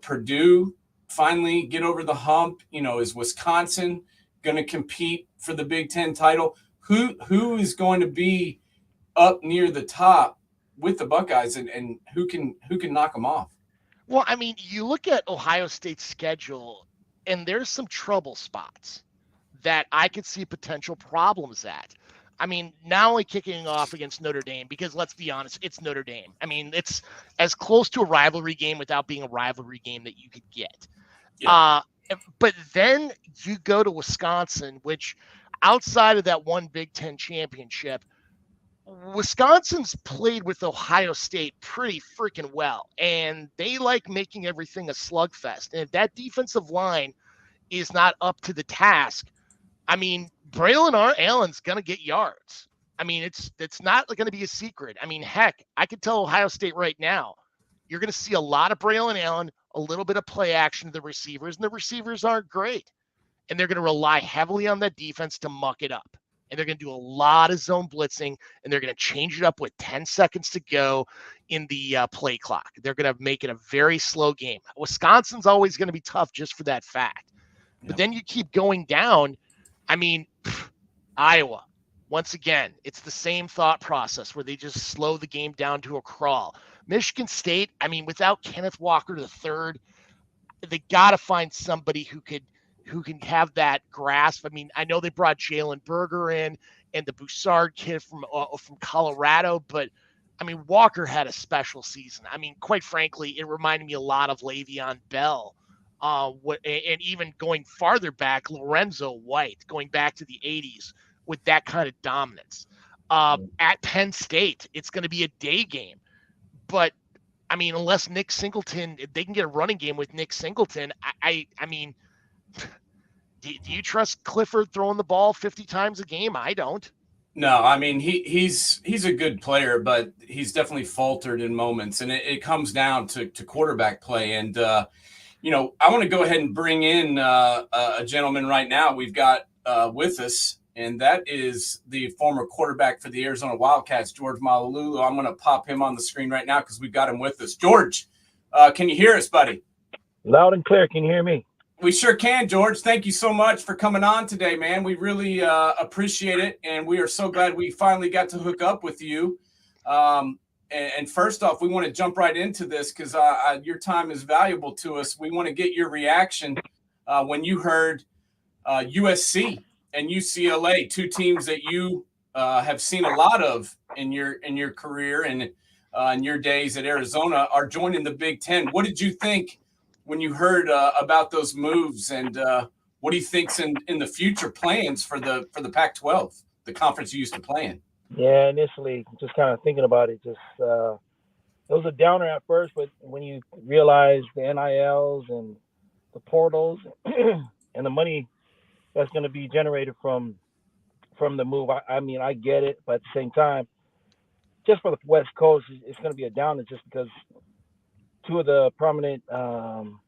S1: Purdue finally get over the hump? Is Wisconsin going to compete for the Big Ten title? Who is going to be up near the top with the Buckeyes, and who can knock them off?
S2: Well, I mean, you look at Ohio State's schedule, and there's some trouble spots that I could see potential problems at. I mean, not only kicking off against Notre Dame, because let's be honest, it's Notre Dame. I mean, it's as close to a rivalry game without being a rivalry game that you could get. Yeah. But then you go to Wisconsin, which outside of that one Big Ten championship, Wisconsin's played with Ohio State pretty freaking well, and they like making everything a slugfest. And if that defensive line is not up to the task, I mean, Braylon Allen's going to get yards. I mean, it's not going to be a secret. I mean, heck, I could tell Ohio State right now, you're going to see a lot of Braylon Allen, a little bit of play action to the receivers, and the receivers aren't great. And they're going to rely heavily on that defense to muck it up. And they're going to do a lot of zone blitzing, and they're going to change it up with 10 seconds to go in the play clock. They're going to make it a very slow game. Wisconsin's always going to be tough just for that fact. Yeah. But then you keep going down. I mean, Iowa, once again, it's the same thought process where they just slow the game down to a crawl. Michigan State, I mean, without Kenneth Walker III, they got to find somebody who can have that grasp. I mean, I know they brought Jalen Berger in and the Broussard kid from Colorado, but I mean, Walker had a special season. I mean, quite frankly, it reminded me a lot of Le'Veon Bell. And even going farther back, Lorenzo White, going back to the 80s with that kind of dominance. At Penn State, it's going to be a day game. But, I mean, unless Nick Singleton, if they can get a running game with Nick Singleton, I mean, do you trust Clifford throwing the ball 50 times a game? I don't.
S1: No, I mean he's a good player, but he's definitely faltered in moments, and it comes down to quarterback play. And I want to go ahead and bring in a gentleman right now. We've got with us, and that is the former quarterback for the Arizona Wildcats, George Malauulu. I'm going to pop him on the screen right now because we've got him with us. George, can you hear us, buddy?
S4: Loud and clear. Can you hear me?
S1: We sure can, George. Thank you so much for coming on today, man. We really appreciate it, and we are so glad we finally got to hook up with you. And first off, we want to jump right into this because your time is valuable to us. We want to get your reaction when you heard USC and UCLA, two teams that you have seen a lot of in your career and in your days at Arizona, are joining the Big Ten. What did you think when you heard about those moves, and what do you think's in the future plans for the Pac-12, the conference you used to play in?
S4: Yeah, initially, just kind of thinking about it, just it was a downer at first, but when you realize the NILs and the portals and the money that's going to be generated from the move, I mean, I get it, but at the same time, just for the West Coast, it's going to be a downer just because two of the prominent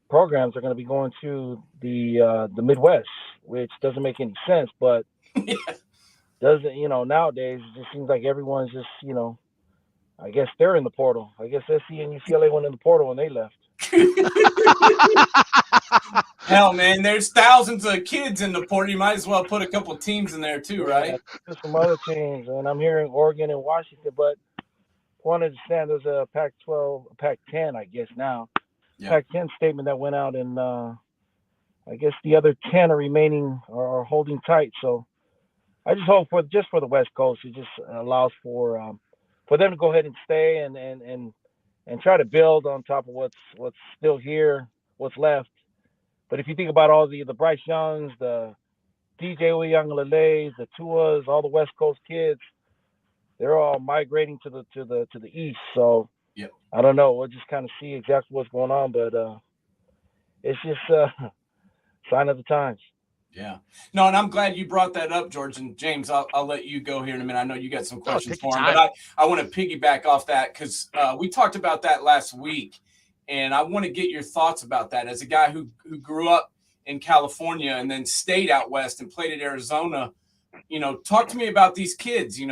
S4: programs are going to be going to the Midwest, which doesn't make any sense, but doesn't, nowadays it just seems like everyone's just, I guess they're in the portal. I guess SC and UCLA went in the portal when they left.
S1: Hell, man, there's thousands of kids in the portal. You might as well put a couple teams in there too, right?
S4: There's some other teams, and I'm hearing Oregon and Washington, but I want to understand there's a Pac-12, Pac-10, I guess now. Yeah. Pac-10 statement that went out, and I guess the other 10 are remaining or holding tight. So I just hope for the West Coast, it just allows for them to go ahead and stay and try to build on top of what's still here, what's left. But if you think about all the Bryce Youngs, the DJ Uyungleleles, the Tuas, all the West Coast kids, they're all migrating to the east. So yep. I don't know. We'll just kind of see exactly what's going on, but it's just a sign of the times.
S1: Yeah. No, and I'm glad you brought that up, George. And James, I'll let you go here in a minute. I know you got some questions for him, but I want to piggyback off that because we talked about that last week, and I want to get your thoughts about that. As a guy who grew up in California and then stayed out west and played at Arizona, talk to me about these kids. You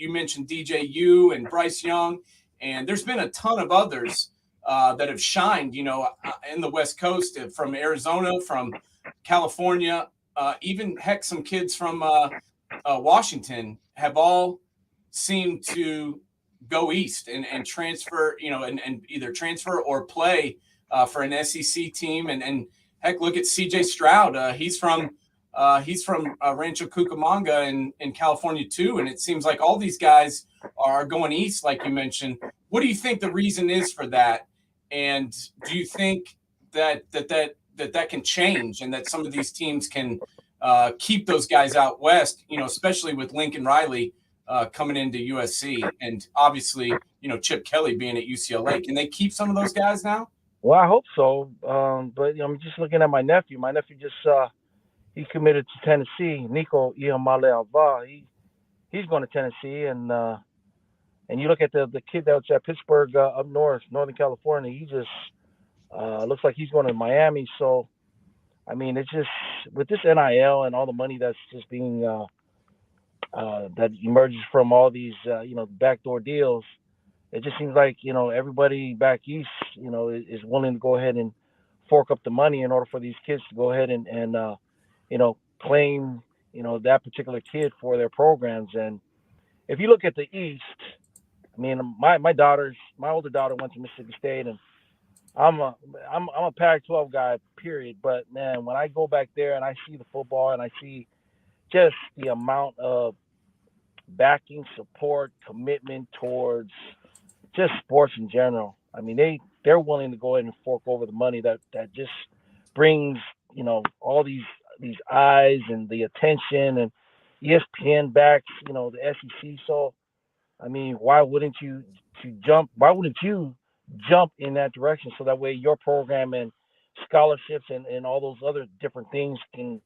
S1: mentioned DJU and Bryce Young, and there's been a ton of others that have shined, in the West Coast, from Arizona, from California, even heck, some kids from Washington have all seemed to go east and transfer, and either transfer or play for an SEC team. And heck, look at CJ Stroud. He's from Rancho Cucamonga in California too. And it seems like all these guys are going east, like you mentioned. What do you think the reason is for that? And do you think that can change, and that some of these teams can keep those guys out west, especially with Lincoln Riley coming into USC, and obviously, Chip Kelly being at UCLA? Can they keep some of those guys now?
S4: Well, I hope so. But I'm just looking at my nephew. My nephew just he committed to Tennessee. Nico Iamaleava. He's going to Tennessee, and you look at the kid that's at Pittsburgh up north, Northern California. He just looks like he's going to Miami. So, I mean, it's just with this NIL and all the money that's just being that emerges from all these backdoor deals. It just seems like everybody back east is willing to go ahead and fork up the money in order for these kids to go ahead and claim that particular kid for their programs. And if you look at the East, I mean, my older daughter went to Mississippi State, and I'm a I'm a Pac-12 guy, period. But man, when I go back there and I see the football and I see just the amount of backing, support, commitment towards just sports in general. I mean, they're willing to go ahead and fork over the money that just brings all these eyes and the attention, and ESPN backs the SEC. So I mean, why wouldn't you jump in that direction so that way your program and scholarships and all those other different things can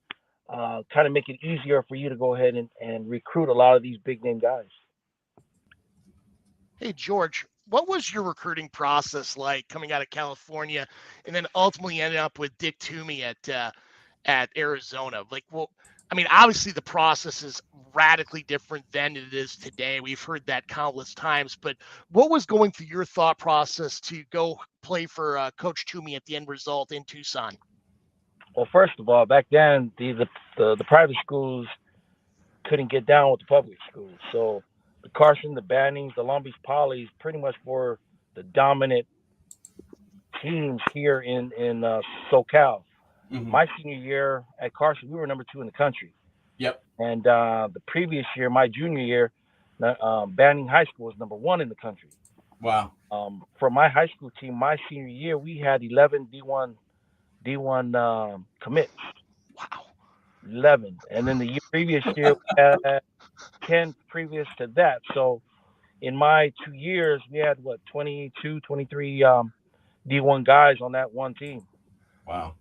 S4: kind of make it easier for you to go ahead and recruit a lot of these big name guys.
S2: Hey, George, what was your recruiting process like coming out of California and then ultimately ended up with Dick Toomey at Arizona? Like, well, I mean, obviously the process is radically different than it is today. We've heard that countless times, but what was going through your thought process to go play for Coach Toomey at the end result in Tucson?
S4: Well, first of all, back then the private schools couldn't get down with the public schools, so the Carson, the Bannings, the Long Beach Polys pretty much were the dominant teams here in SoCal.
S1: Mm-hmm.
S4: My senior year at Carson, we were number 2 in the country.
S1: Yep.
S4: And the previous year, my junior year, Banning High School was number 1 in the country.
S1: Wow.
S4: For my high school team, my senior year, we had 11 D1 commits.
S2: Wow.
S4: 11. And then the previous year, we had 10 previous to that. So in my 2 years, we had 22, 23 D1 guys on that one team.
S1: Wow.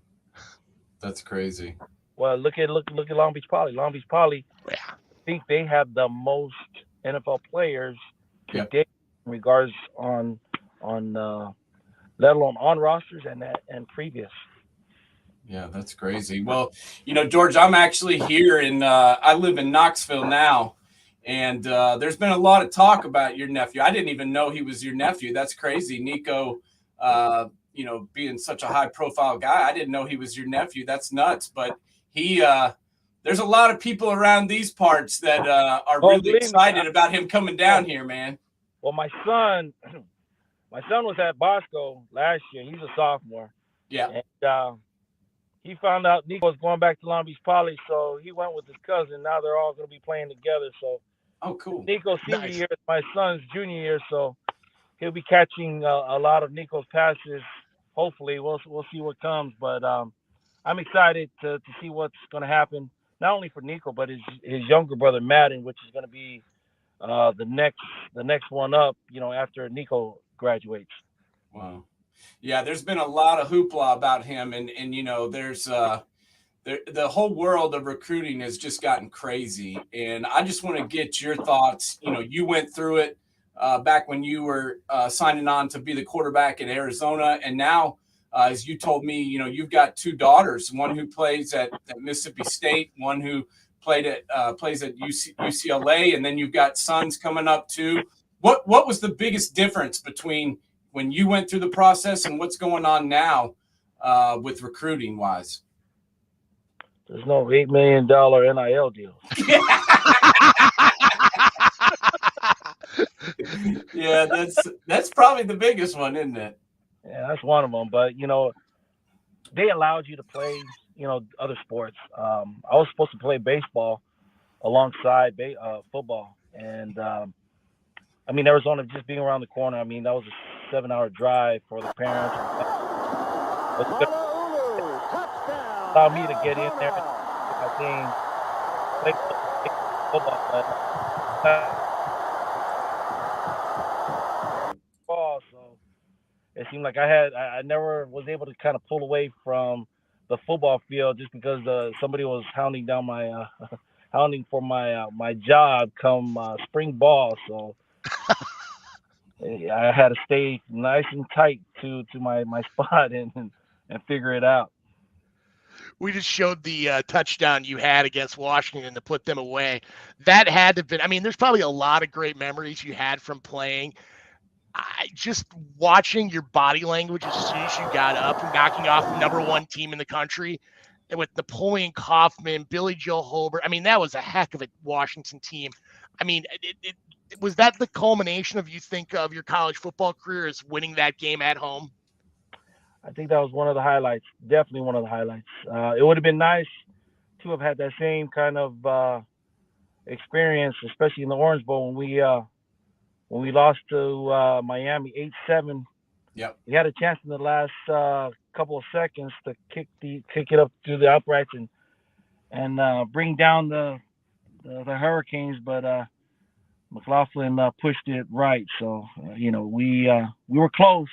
S1: That's crazy.
S4: Well, look at Long Beach Poly. Long Beach Poly,
S2: Yeah.
S4: I think they have the most NFL players
S1: Yep.
S4: today in regards on let alone on rosters and previous.
S1: Yeah, that's crazy. Well, George, I'm actually here I live in Knoxville now, and there's been a lot of talk about your nephew. I didn't even know he was your nephew. That's crazy. Nico, being such a high profile guy, I didn't know he was your nephew. That's nuts. But there's a lot of people around these parts that are really excited about him coming down here, man.
S4: Well, my son was at Bosco last year. He's a sophomore.
S1: Yeah.
S4: And he found out Nico was going back to Long Beach Poly, so he went with his cousin. Now they're all going to be playing together. So,
S1: oh, cool.
S4: Nico's senior year is my son's junior year, so he'll be catching a lot of Nico's passes. Hopefully, we'll see what comes. But I'm excited to see what's going to happen, not only for Nico, but his younger brother Madden, which is going to be the next one up. After Nico graduates.
S1: Wow. Yeah, there's been a lot of hoopla about him, and there's the whole world of recruiting has just gotten crazy, and I just want to get your thoughts. You went through it back when you were signing on to be the quarterback at Arizona, and now, as you told me, you've got 2 daughters, one who plays at Mississippi State, one who plays at UCLA, and then you've got sons coming up too. What was the biggest difference between when you went through the process and what's going on now with recruiting wise?
S4: There's no $8 million NIL deals.
S1: Yeah, that's probably the biggest one, isn't it?
S4: Yeah, that's one of them. But they allowed you to play other sports. I was supposed to play baseball alongside football, and I mean Arizona just being around the corner. I mean that was a 7-hour drive for the parents. Allowed me to get in there. I think play football, but so it seemed like I never was able to kind of pull away from the football field just because somebody was hounding for my job come spring ball. So I had to stay nice and tight to my spot and figure it out.
S2: We just showed the touchdown you had against Washington to put them away. That had to have been, I mean, there's probably a lot of great memories you had from playing. Just watching your body language as soon as you got up, knocking off the number 1 team in the country, and with Napoleon Kaufman, Billy Joe Holbert. I mean, that was a heck of a Washington team. I mean, was that the culmination of, you think, of your college football career, is winning that game at home?
S4: I think that was one of the highlights. Definitely one of the highlights. It would have been nice to have had that same kind of experience, especially in the Orange Bowl when we lost to Miami 8-7.
S1: Yep.
S4: We had a chance in the last couple of seconds to kick it up through the uprights and bring down the Hurricanes, but McLaughlin pushed it right. So we were close.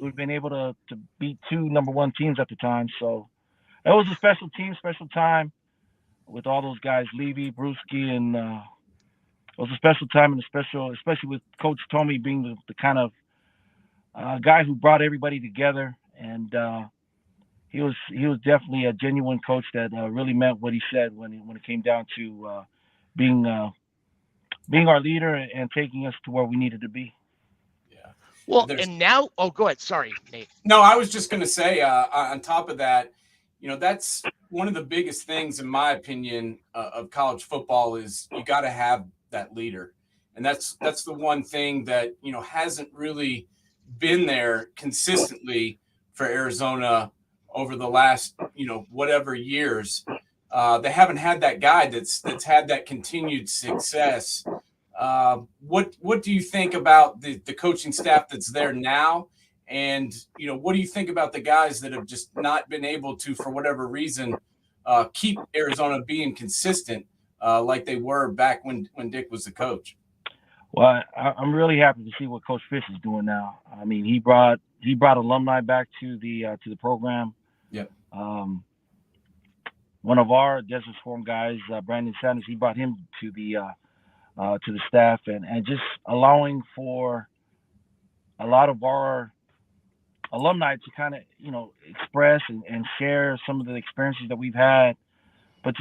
S4: We've been able to beat two number one teams at the time. So it was a special team, special time with all those guys, Levy, Brewski, and it was a special time and especially with Coach Tomey being the kind of guy who brought everybody together. And he was definitely a genuine coach that really meant what he said when it came down to being our leader and taking us to where we needed to be.
S2: Yeah. Well, and now, go ahead. Sorry, Nate.
S1: No, I was just going to say, on top of that, that's one of the biggest things, in my opinion, of college football is you got to have that leader. And that's the one thing that, hasn't really been there consistently for Arizona over the last, whatever years. They haven't had that guy that's had that continued success. What do you think about the coaching staff that's there now? And, what do you think about the guys that have just not been able to, for whatever reason, keep Arizona being consistent like they were back when Dick was the coach?
S4: Well, I'm really happy to see what Coach Fish is doing now. I mean, he brought alumni back to the program.
S1: Yep.
S4: One of our Desert Storm guys, Brandon Sanders, he brought him to the staff and just allowing for a lot of our alumni to kind of express and share some of the experiences that we've had. But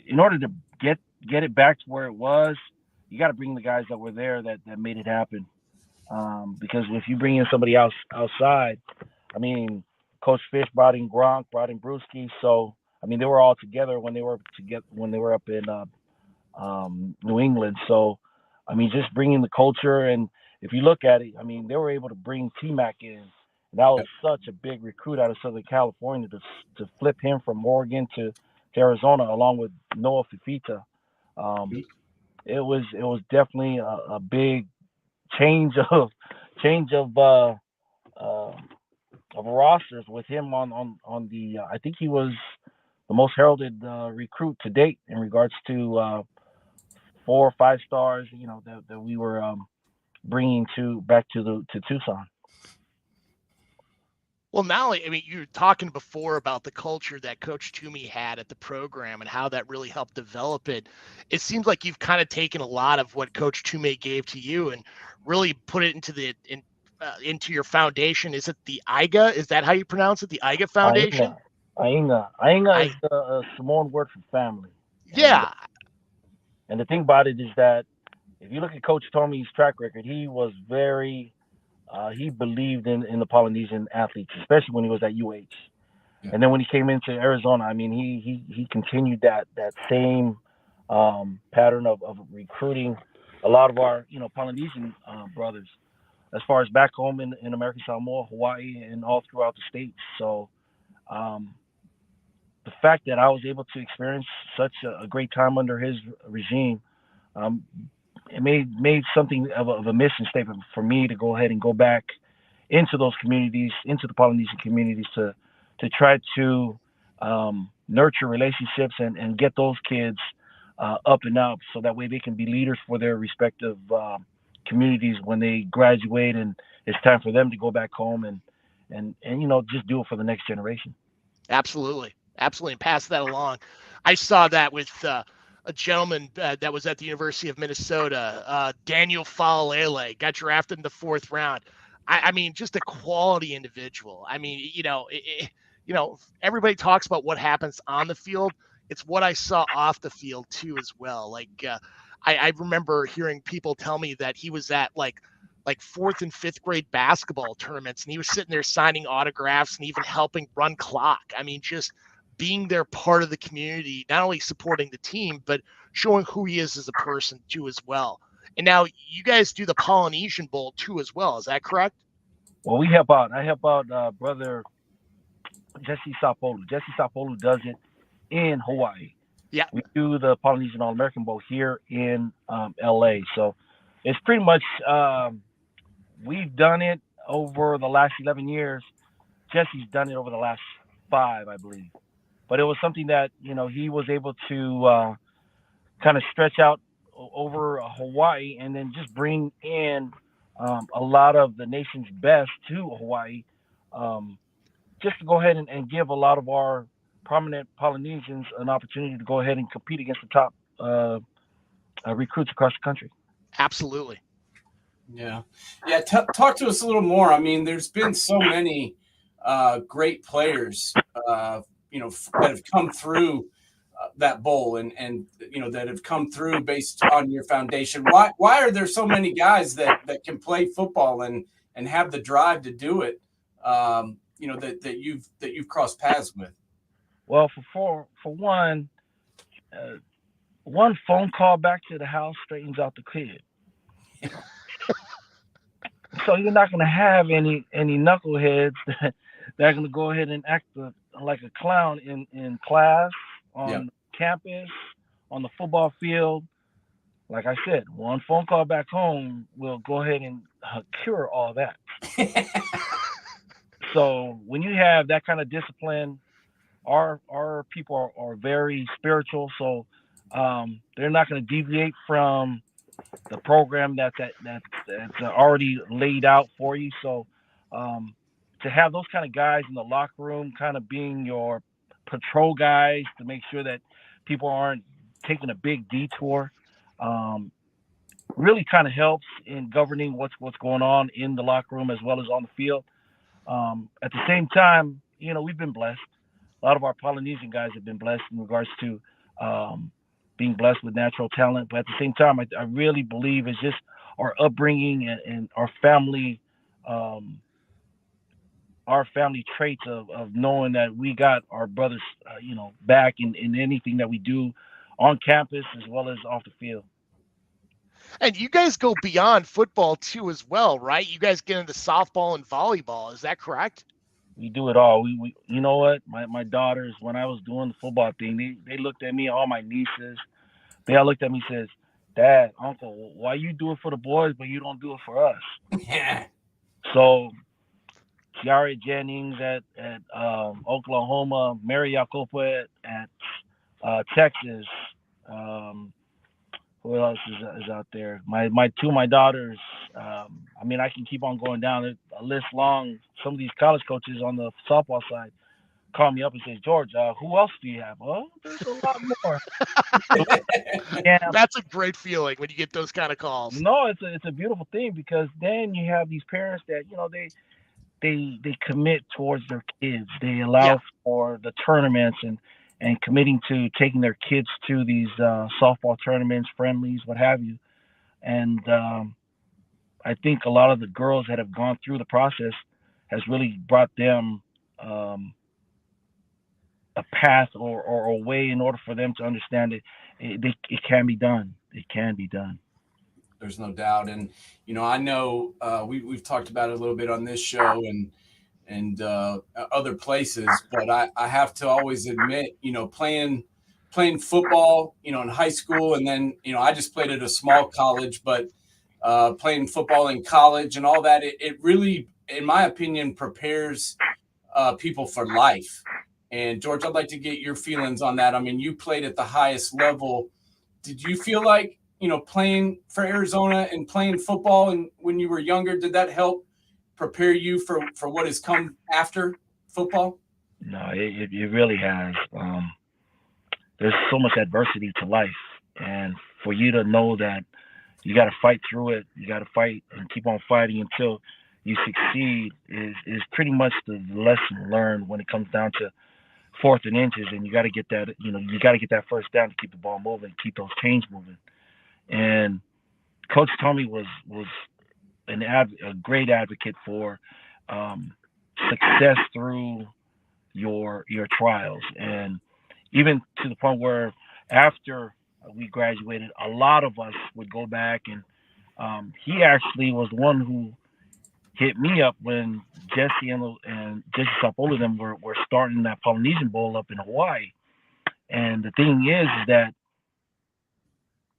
S4: in order to get it back to where it was, you got to bring the guys that were there that made it happen. Because if you bring in somebody else outside, I mean, Coach Fish brought in Gronk, brought in Brewski, so I mean they were all together when they were up in New England. So I mean, just bringing the culture, and if you look at it, I mean, they were able to bring T-Mac in. And that was such a big recruit out of Southern California to flip him from Oregon to Arizona, along with Noah Fifita. It was definitely a big change of rosters with him on the. I think he was the most heralded recruit to date in regards to 4 or 5 stars. That we were bringing back to Tucson.
S2: Well, now, I mean, you were talking before about the culture that Coach Toomey had at the program and how that really helped develop it. It seems like you've kind of taken a lot of what Coach Toomey gave to you and really put it into your foundation. Is it the IGA? Is that how you pronounce it? The IGA Foundation?
S4: IGA is the Samoan word for family.
S2: Yeah.
S4: And the thing about it is that if you look at Coach Tomey's track record, he was very he believed in the Polynesian athletes, especially when he was at UH. Yeah. And then when he came into Arizona, I mean, he continued that same pattern of recruiting a lot of our Polynesian brothers, as far as back home in American Samoa, Hawaii, and all throughout the states. So the fact that I was able to experience such a great time under his regime, it made something of a mission statement for me to go ahead and go back into those communities, into the Polynesian communities, to try to nurture relationships and get those kids up and up, so that way they can be leaders for their respective communities when they graduate, and it's time for them to go back home and just do it for the next generation.
S2: Absolutely, and pass that along. I saw that with a gentleman that was at the University of Minnesota, Daniel Faalele, got drafted in the 4th round. I mean, just a quality individual. I mean, everybody talks about what happens on the field. It's what I saw off the field too, as well. Like, I remember hearing people tell me that he was at like 4th and 5th grade basketball tournaments, and he was sitting there signing autographs and even helping run clock. I mean, just being there, part of the community, not only supporting the team, but showing who he is as a person too, as well. And now you guys do the Polynesian Bowl too, as well. Is that correct?
S4: Well, we help out. I help out brother Jesse Sapolu. Jesse Sapolu does it in Hawaii.
S2: Yeah.
S4: We do the Polynesian All American Bowl here in LA. So it's pretty much we've done it over the last 11 years. Jesse's done it over the last 5, I believe. But it was something that he was able to kind of stretch out over Hawaii and then just bring in a lot of the nation's best to Hawaii, um, just to go ahead and give a lot of our prominent Polynesians an opportunity to go ahead and compete against the top recruits across the country.
S2: Absolutely.
S1: Yeah. Talk to us a little more. I mean, there's been so many great players, that have come through that bowl and that have come through based on your foundation. Why are there so many guys that can play football and have the drive to do it? That you've crossed paths with.
S4: Well, for one, one phone call back to the house straightens out the kid. So you're not going to have any knuckleheads that are going to go ahead and act like a clown in class, on campus, on the football field. Like I said, one phone call back home will go ahead and cure all that. So when you have that kind of discipline, our people are very spiritual. So they're not going to deviate from the program that's already laid out for you. So to have those kind of guys in the locker room, kind of being your patrol guys to make sure that people aren't taking a big detour, really kind of helps in governing what's going on in the locker room as well as on the field. At the same time, we've been blessed. A lot of our Polynesian guys have been blessed in regards to being blessed with natural talent. But at the same time, I really believe it's just our upbringing and our family traits of knowing that we got our brothers, back in anything that we do on campus as well as off the field.
S2: And you guys go beyond football too as well, right? You guys get into softball and volleyball. Is that correct?
S4: We do it all. We you know what? My daughters, when I was doing the football thing, they looked at me, all my nieces, they all looked at me and says, Dad, Uncle, why you do it for the boys but you don't do it for us?
S1: Yeah.
S4: So Kiara Jennings at Oklahoma, Mary Yakopa at Texas. Who else is out there? My daughters. I can keep on going down a list long. Some of these college coaches on the softball side call me up and say, George, who else do you have? Oh, there's a lot more.
S2: Yeah, that's a great feeling when you get those kind of calls.
S4: No, it's a beautiful thing because then you have these parents that they commit towards their kids. They allow for the tournaments and committing to taking their kids to these softball tournaments, friendlies, what have you. And I think a lot of the girls that have gone through the process has really brought them a path or a way in order for them to understand it can be done. It can be done.
S1: There's no doubt. And, I know we've talked about it a little bit on this show and other places, but I have to always admit, playing football, in high school, and then, I just played at a small college, but playing football in college and all that, it really, in my opinion, prepares people for life. And George, I'd like to get your feelings on that. I mean, you played at the highest level. Did you feel like, playing for Arizona and playing football and when you were younger, did that help prepare you for what has come after football?
S4: No, it really has. There's so much adversity to life, and for you to know that you got to fight through it, you got to fight and keep on fighting until you succeed is pretty much the lesson learned when it comes down to fourth and inches, and you got to get that, you got to get that first down to keep the ball moving, keep those chains moving. And Coach Tommy was a great advocate for success through your trials, and even to the point where after we graduated, a lot of us would go back and he actually was the one who hit me up when Jesse and Jesse Sapola them were starting that Polynesian Bowl up in Hawaii. And the thing is that,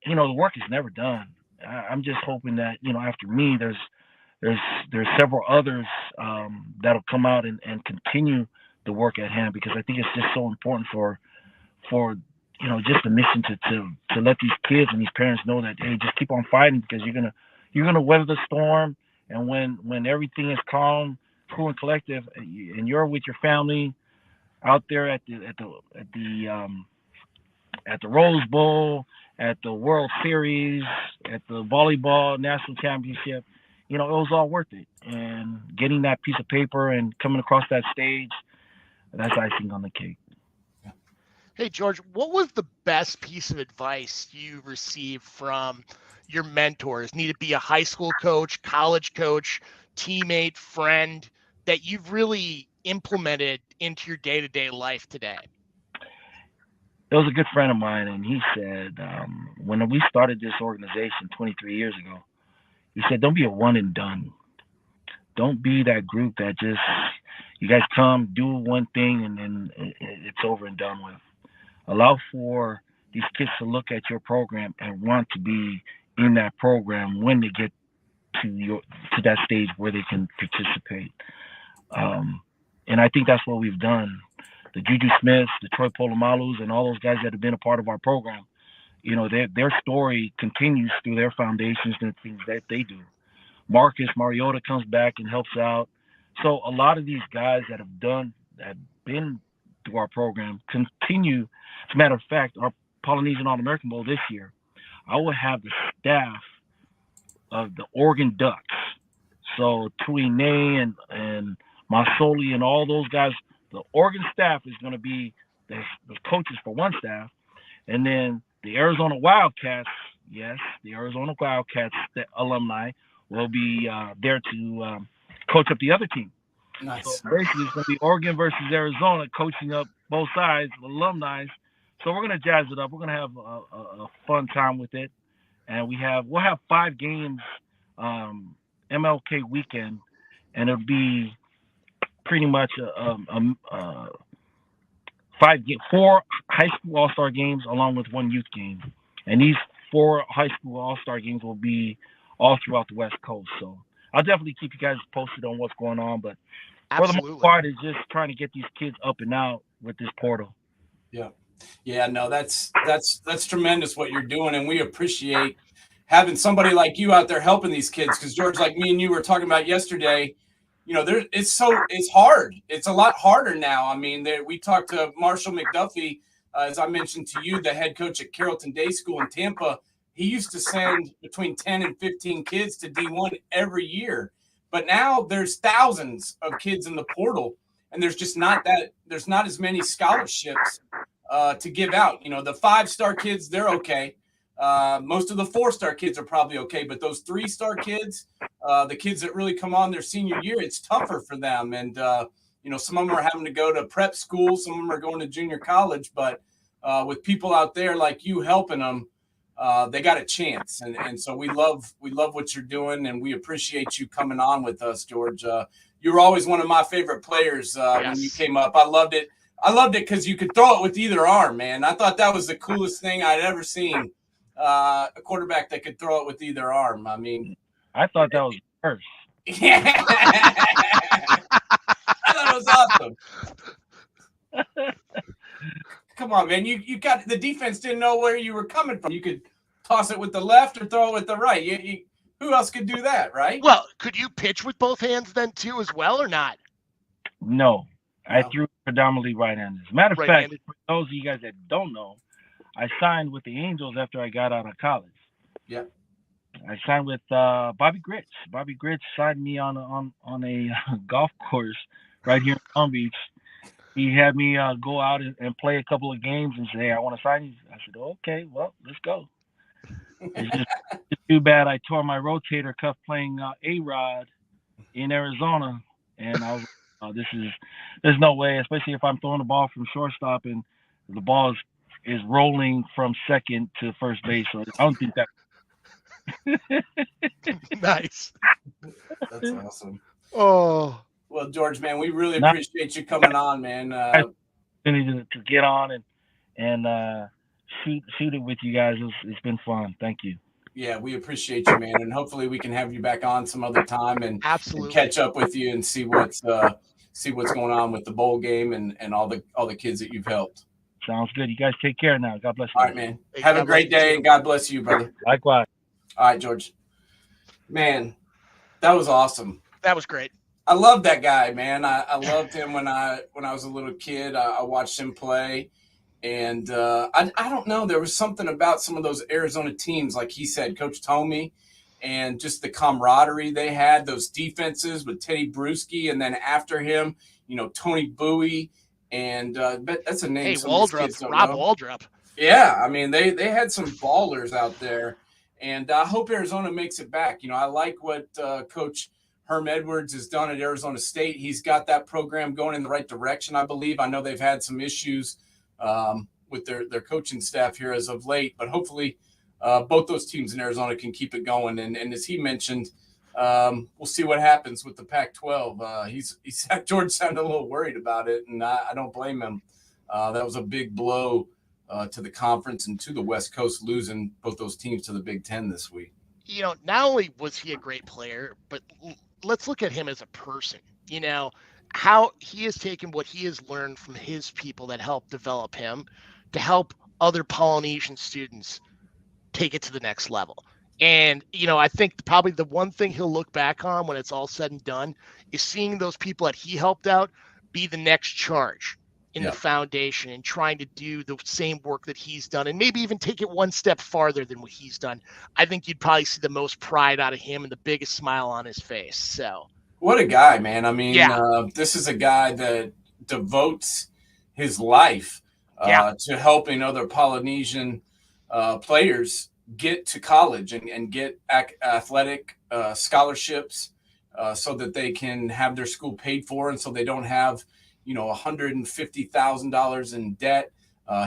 S4: the work is never done. I'm just hoping that, after me, there's several others that'll come out and continue the work at hand, because I think it's just so important for just the mission to let these kids and these parents know that, hey, just keep on fighting, because you're gonna weather the storm. And when everything is calm, cool, and collective, and you're with your family out there at the Rose Bowl, at the World Series, at the volleyball national championship, it was all worth it. And getting that piece of paper and coming across that stage, that's icing on the cake.
S2: Hey, George, what was the best piece of advice you received from your mentors? Need it be a high school coach, college coach, teammate, friend, that you've really implemented into your day-to-day life today?
S4: There was a good friend of mine, and he said, when we started this organization 23 years ago, he said, don't be a one and done. Don't be that group that just, you guys come, do one thing, and then it's over and done with. Allow for these kids to look at your program and want to be in that program when they get to that stage where they can participate. And I think that's what we've done. The Juju Smiths, the Troy Polamalu's, and all those guys that have been a part of our program, their story continues through their foundations and things that they do. Marcus Mariota comes back and helps out. So a lot of these guys that have been through our program continue. As a matter of fact, our Polynesian All-American Bowl this year, I will have the staff of the Oregon Ducks. So Tui Ney and Masoli and all those guys, the Oregon staff is going to be the coaches for one staff. And then the Arizona Wildcats, yes, the Arizona Wildcats, the alumni, will be there to coach up the other team.
S1: Nice.
S4: So basically, it's going to be Oregon versus Arizona, coaching up both sides, alumni. So we're going to jazz it up. We're going to have a fun time with it. And we'll have 5 games MLK weekend, and it'll be pretty much 4 high school all-star games along with 1 youth game. And these 4 high school all-star games will be all throughout the West Coast. So I'll definitely keep you guys posted on what's going on. But
S2: Absolutely.
S4: for the most part, it's just trying to get these kids up and out with this portal.
S1: Yeah, no, that's tremendous what you're doing, and we appreciate having somebody like you out there helping these kids. Because George, like me and you were talking about yesterday, it's hard. It's a lot harder now. I mean, we talked to Marshall McDuffie, as I mentioned to you, the head coach at Carrollton Day School in Tampa. He used to send between 10 and 15 kids to D1 every year, but now there's thousands of kids in the portal, and there's not as many scholarships to give out. The 5-star kids, they're okay. Most of the 4-star kids are probably okay, but those 3-star kids, the kids that really come on their senior year, it's tougher for them. And, some of them are having to go to prep school. Some of them are going to junior college, but with people out there like you helping them, they got a chance. And so we love what you're doing, and we appreciate you coming on with us, George. You were always one of my favorite players when you came up. I loved it. Because you could throw it with either arm, man. I thought that was the coolest thing I'd ever seen. A quarterback that could throw it with either arm. I mean,
S4: I thought that was worse.
S1: Yeah. I thought it was awesome. Come on, man. You got the defense didn't know where you were coming from. You could toss it with the left or throw it with the right. Who else could do that, right?
S2: Well, could you pitch with both hands then too as well, or not?
S4: No. I threw predominantly right-handed. As a matter of fact, for those of you guys that don't know, I signed with the Angels after I got out of college.
S1: Yeah.
S4: I signed with Bobby Grich. Bobby Grich signed me on a golf course right here in Palm Beach. He had me go out and play a couple of games and say, hey, I want to sign you. I said, okay, well, let's go. It's just too bad I tore my rotator cuff playing A-Rod in Arizona. And I was there's no way, especially if I'm throwing the ball from shortstop and the ball is rolling from second to first base. So I don't think that.
S2: Nice.
S1: That's awesome.
S2: Oh,
S1: Well, George, man, we really appreciate you coming on, man.
S4: To get on and shoot it with you guys. It's been fun. Thank you.
S1: Yeah, we appreciate you, man, and hopefully we can have you back on some other time and
S2: absolutely.
S1: catch up with you and see what's going on with the bowl game and all the kids that you've helped.
S4: Sounds good. You guys take care now. God bless you.
S1: All right, man. Have a great day, and God bless you, brother.
S4: Likewise.
S1: All right, George. Man, that was awesome.
S2: That was great.
S1: I love that guy, man. I loved him when I was a little kid. I watched him play. And I don't know. There was something about some of those Arizona teams, like he said, Coach Tomey, and just the camaraderie they had, those defenses with Teddy Bruschi, and then after him, Tony Bowie. And that's a name.
S2: Hey, Waldrop, Rob Waldrop.
S1: Yeah, I mean, they had some ballers out there. And I hope Arizona makes it back. I like what Coach Herm Edwards has done at Arizona State. He's got that program going in the right direction, I believe. I know they've had some issues with their coaching staff here as of late, but hopefully both those teams in Arizona can keep it going. And as he mentioned, we'll see what happens with the Pac-12. George sounded a little worried about it, and I don't blame him. That was a big blow to the conference and to the West Coast, losing both those teams to the Big Ten this week.
S2: Not only was he a great player, but let's look at him as a person. How he has taken what he has learned from his people that helped develop him to help other Polynesian students take it to the next level. And, I think probably the one thing he'll look back on when it's all said and done is seeing those people that he helped out be the next charge in the foundation and trying to do the same work that he's done and maybe even take it one step farther than what he's done. I think you'd probably see the most pride out of him and the biggest smile on his face. So.
S1: What a guy, man. I mean, this is a guy that devotes his life to helping other Polynesian players get to college and get athletic scholarships so that they can have their school paid for and so they don't have, $150,000 in debt.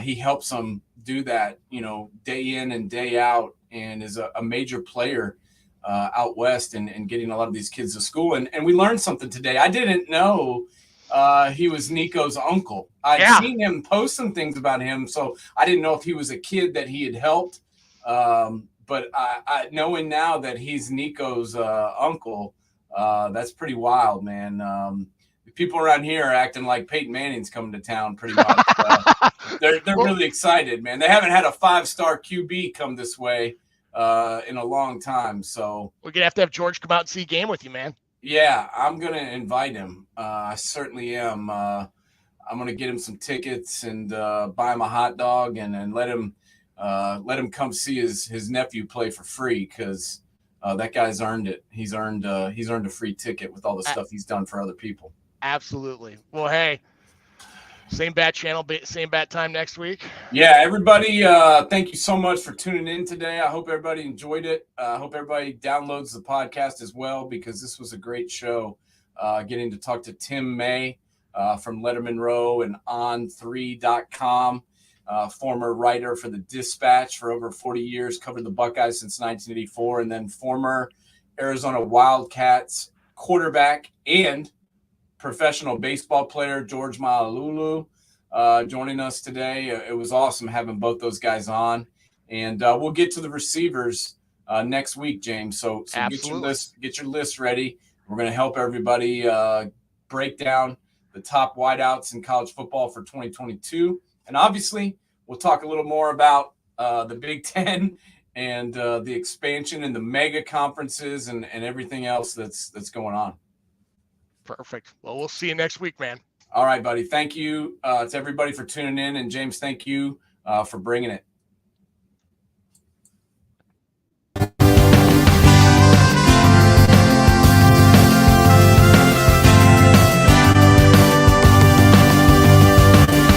S1: He helps them do that, day in and day out, and is a major player out west and getting a lot of these kids to school. And we learned something today. I didn't know he was Nico's uncle. I'd seen him post some things about him, so I didn't know if he was a kid that he had helped. But I knowing now that he's Nico's uncle, that's pretty wild, man. People around here are acting like Peyton Manning's coming to town pretty much. They're really excited, man. They haven't had a 5-star QB come this way in a long time. So
S2: we're going to have George come out and see a game with you, man.
S1: Yeah, I'm going to invite him. I certainly am. I'm going to get him some tickets and buy him a hot dog and let him come see his nephew play for free because that guy's earned it. He's earned a free ticket with all the stuff he's done for other people.
S2: Absolutely. Well, hey, same bat channel, same bat time next week.
S1: Yeah, everybody, thank you so much for tuning in today. I hope everybody enjoyed it. I hope everybody downloads the podcast as well because this was a great show. Getting to talk to Tim May from Letterman Row and On3.com, former writer for the Dispatch for over 40 years, covered the Buckeyes since 1984, and then former Arizona Wildcats quarterback and professional baseball player George Malauulu joining us today. It was awesome having both those guys on, and we'll get to the receivers next week, James. So get your list ready. We're going to help everybody break down the top wideouts in college football for 2022, and obviously we'll talk a little more about the Big Ten and the expansion and the mega conferences and everything else that's going on.
S2: Perfect. Well, we'll see you next week, man.
S1: All right, buddy. Thank you to everybody for tuning in. And James, thank you for bringing it.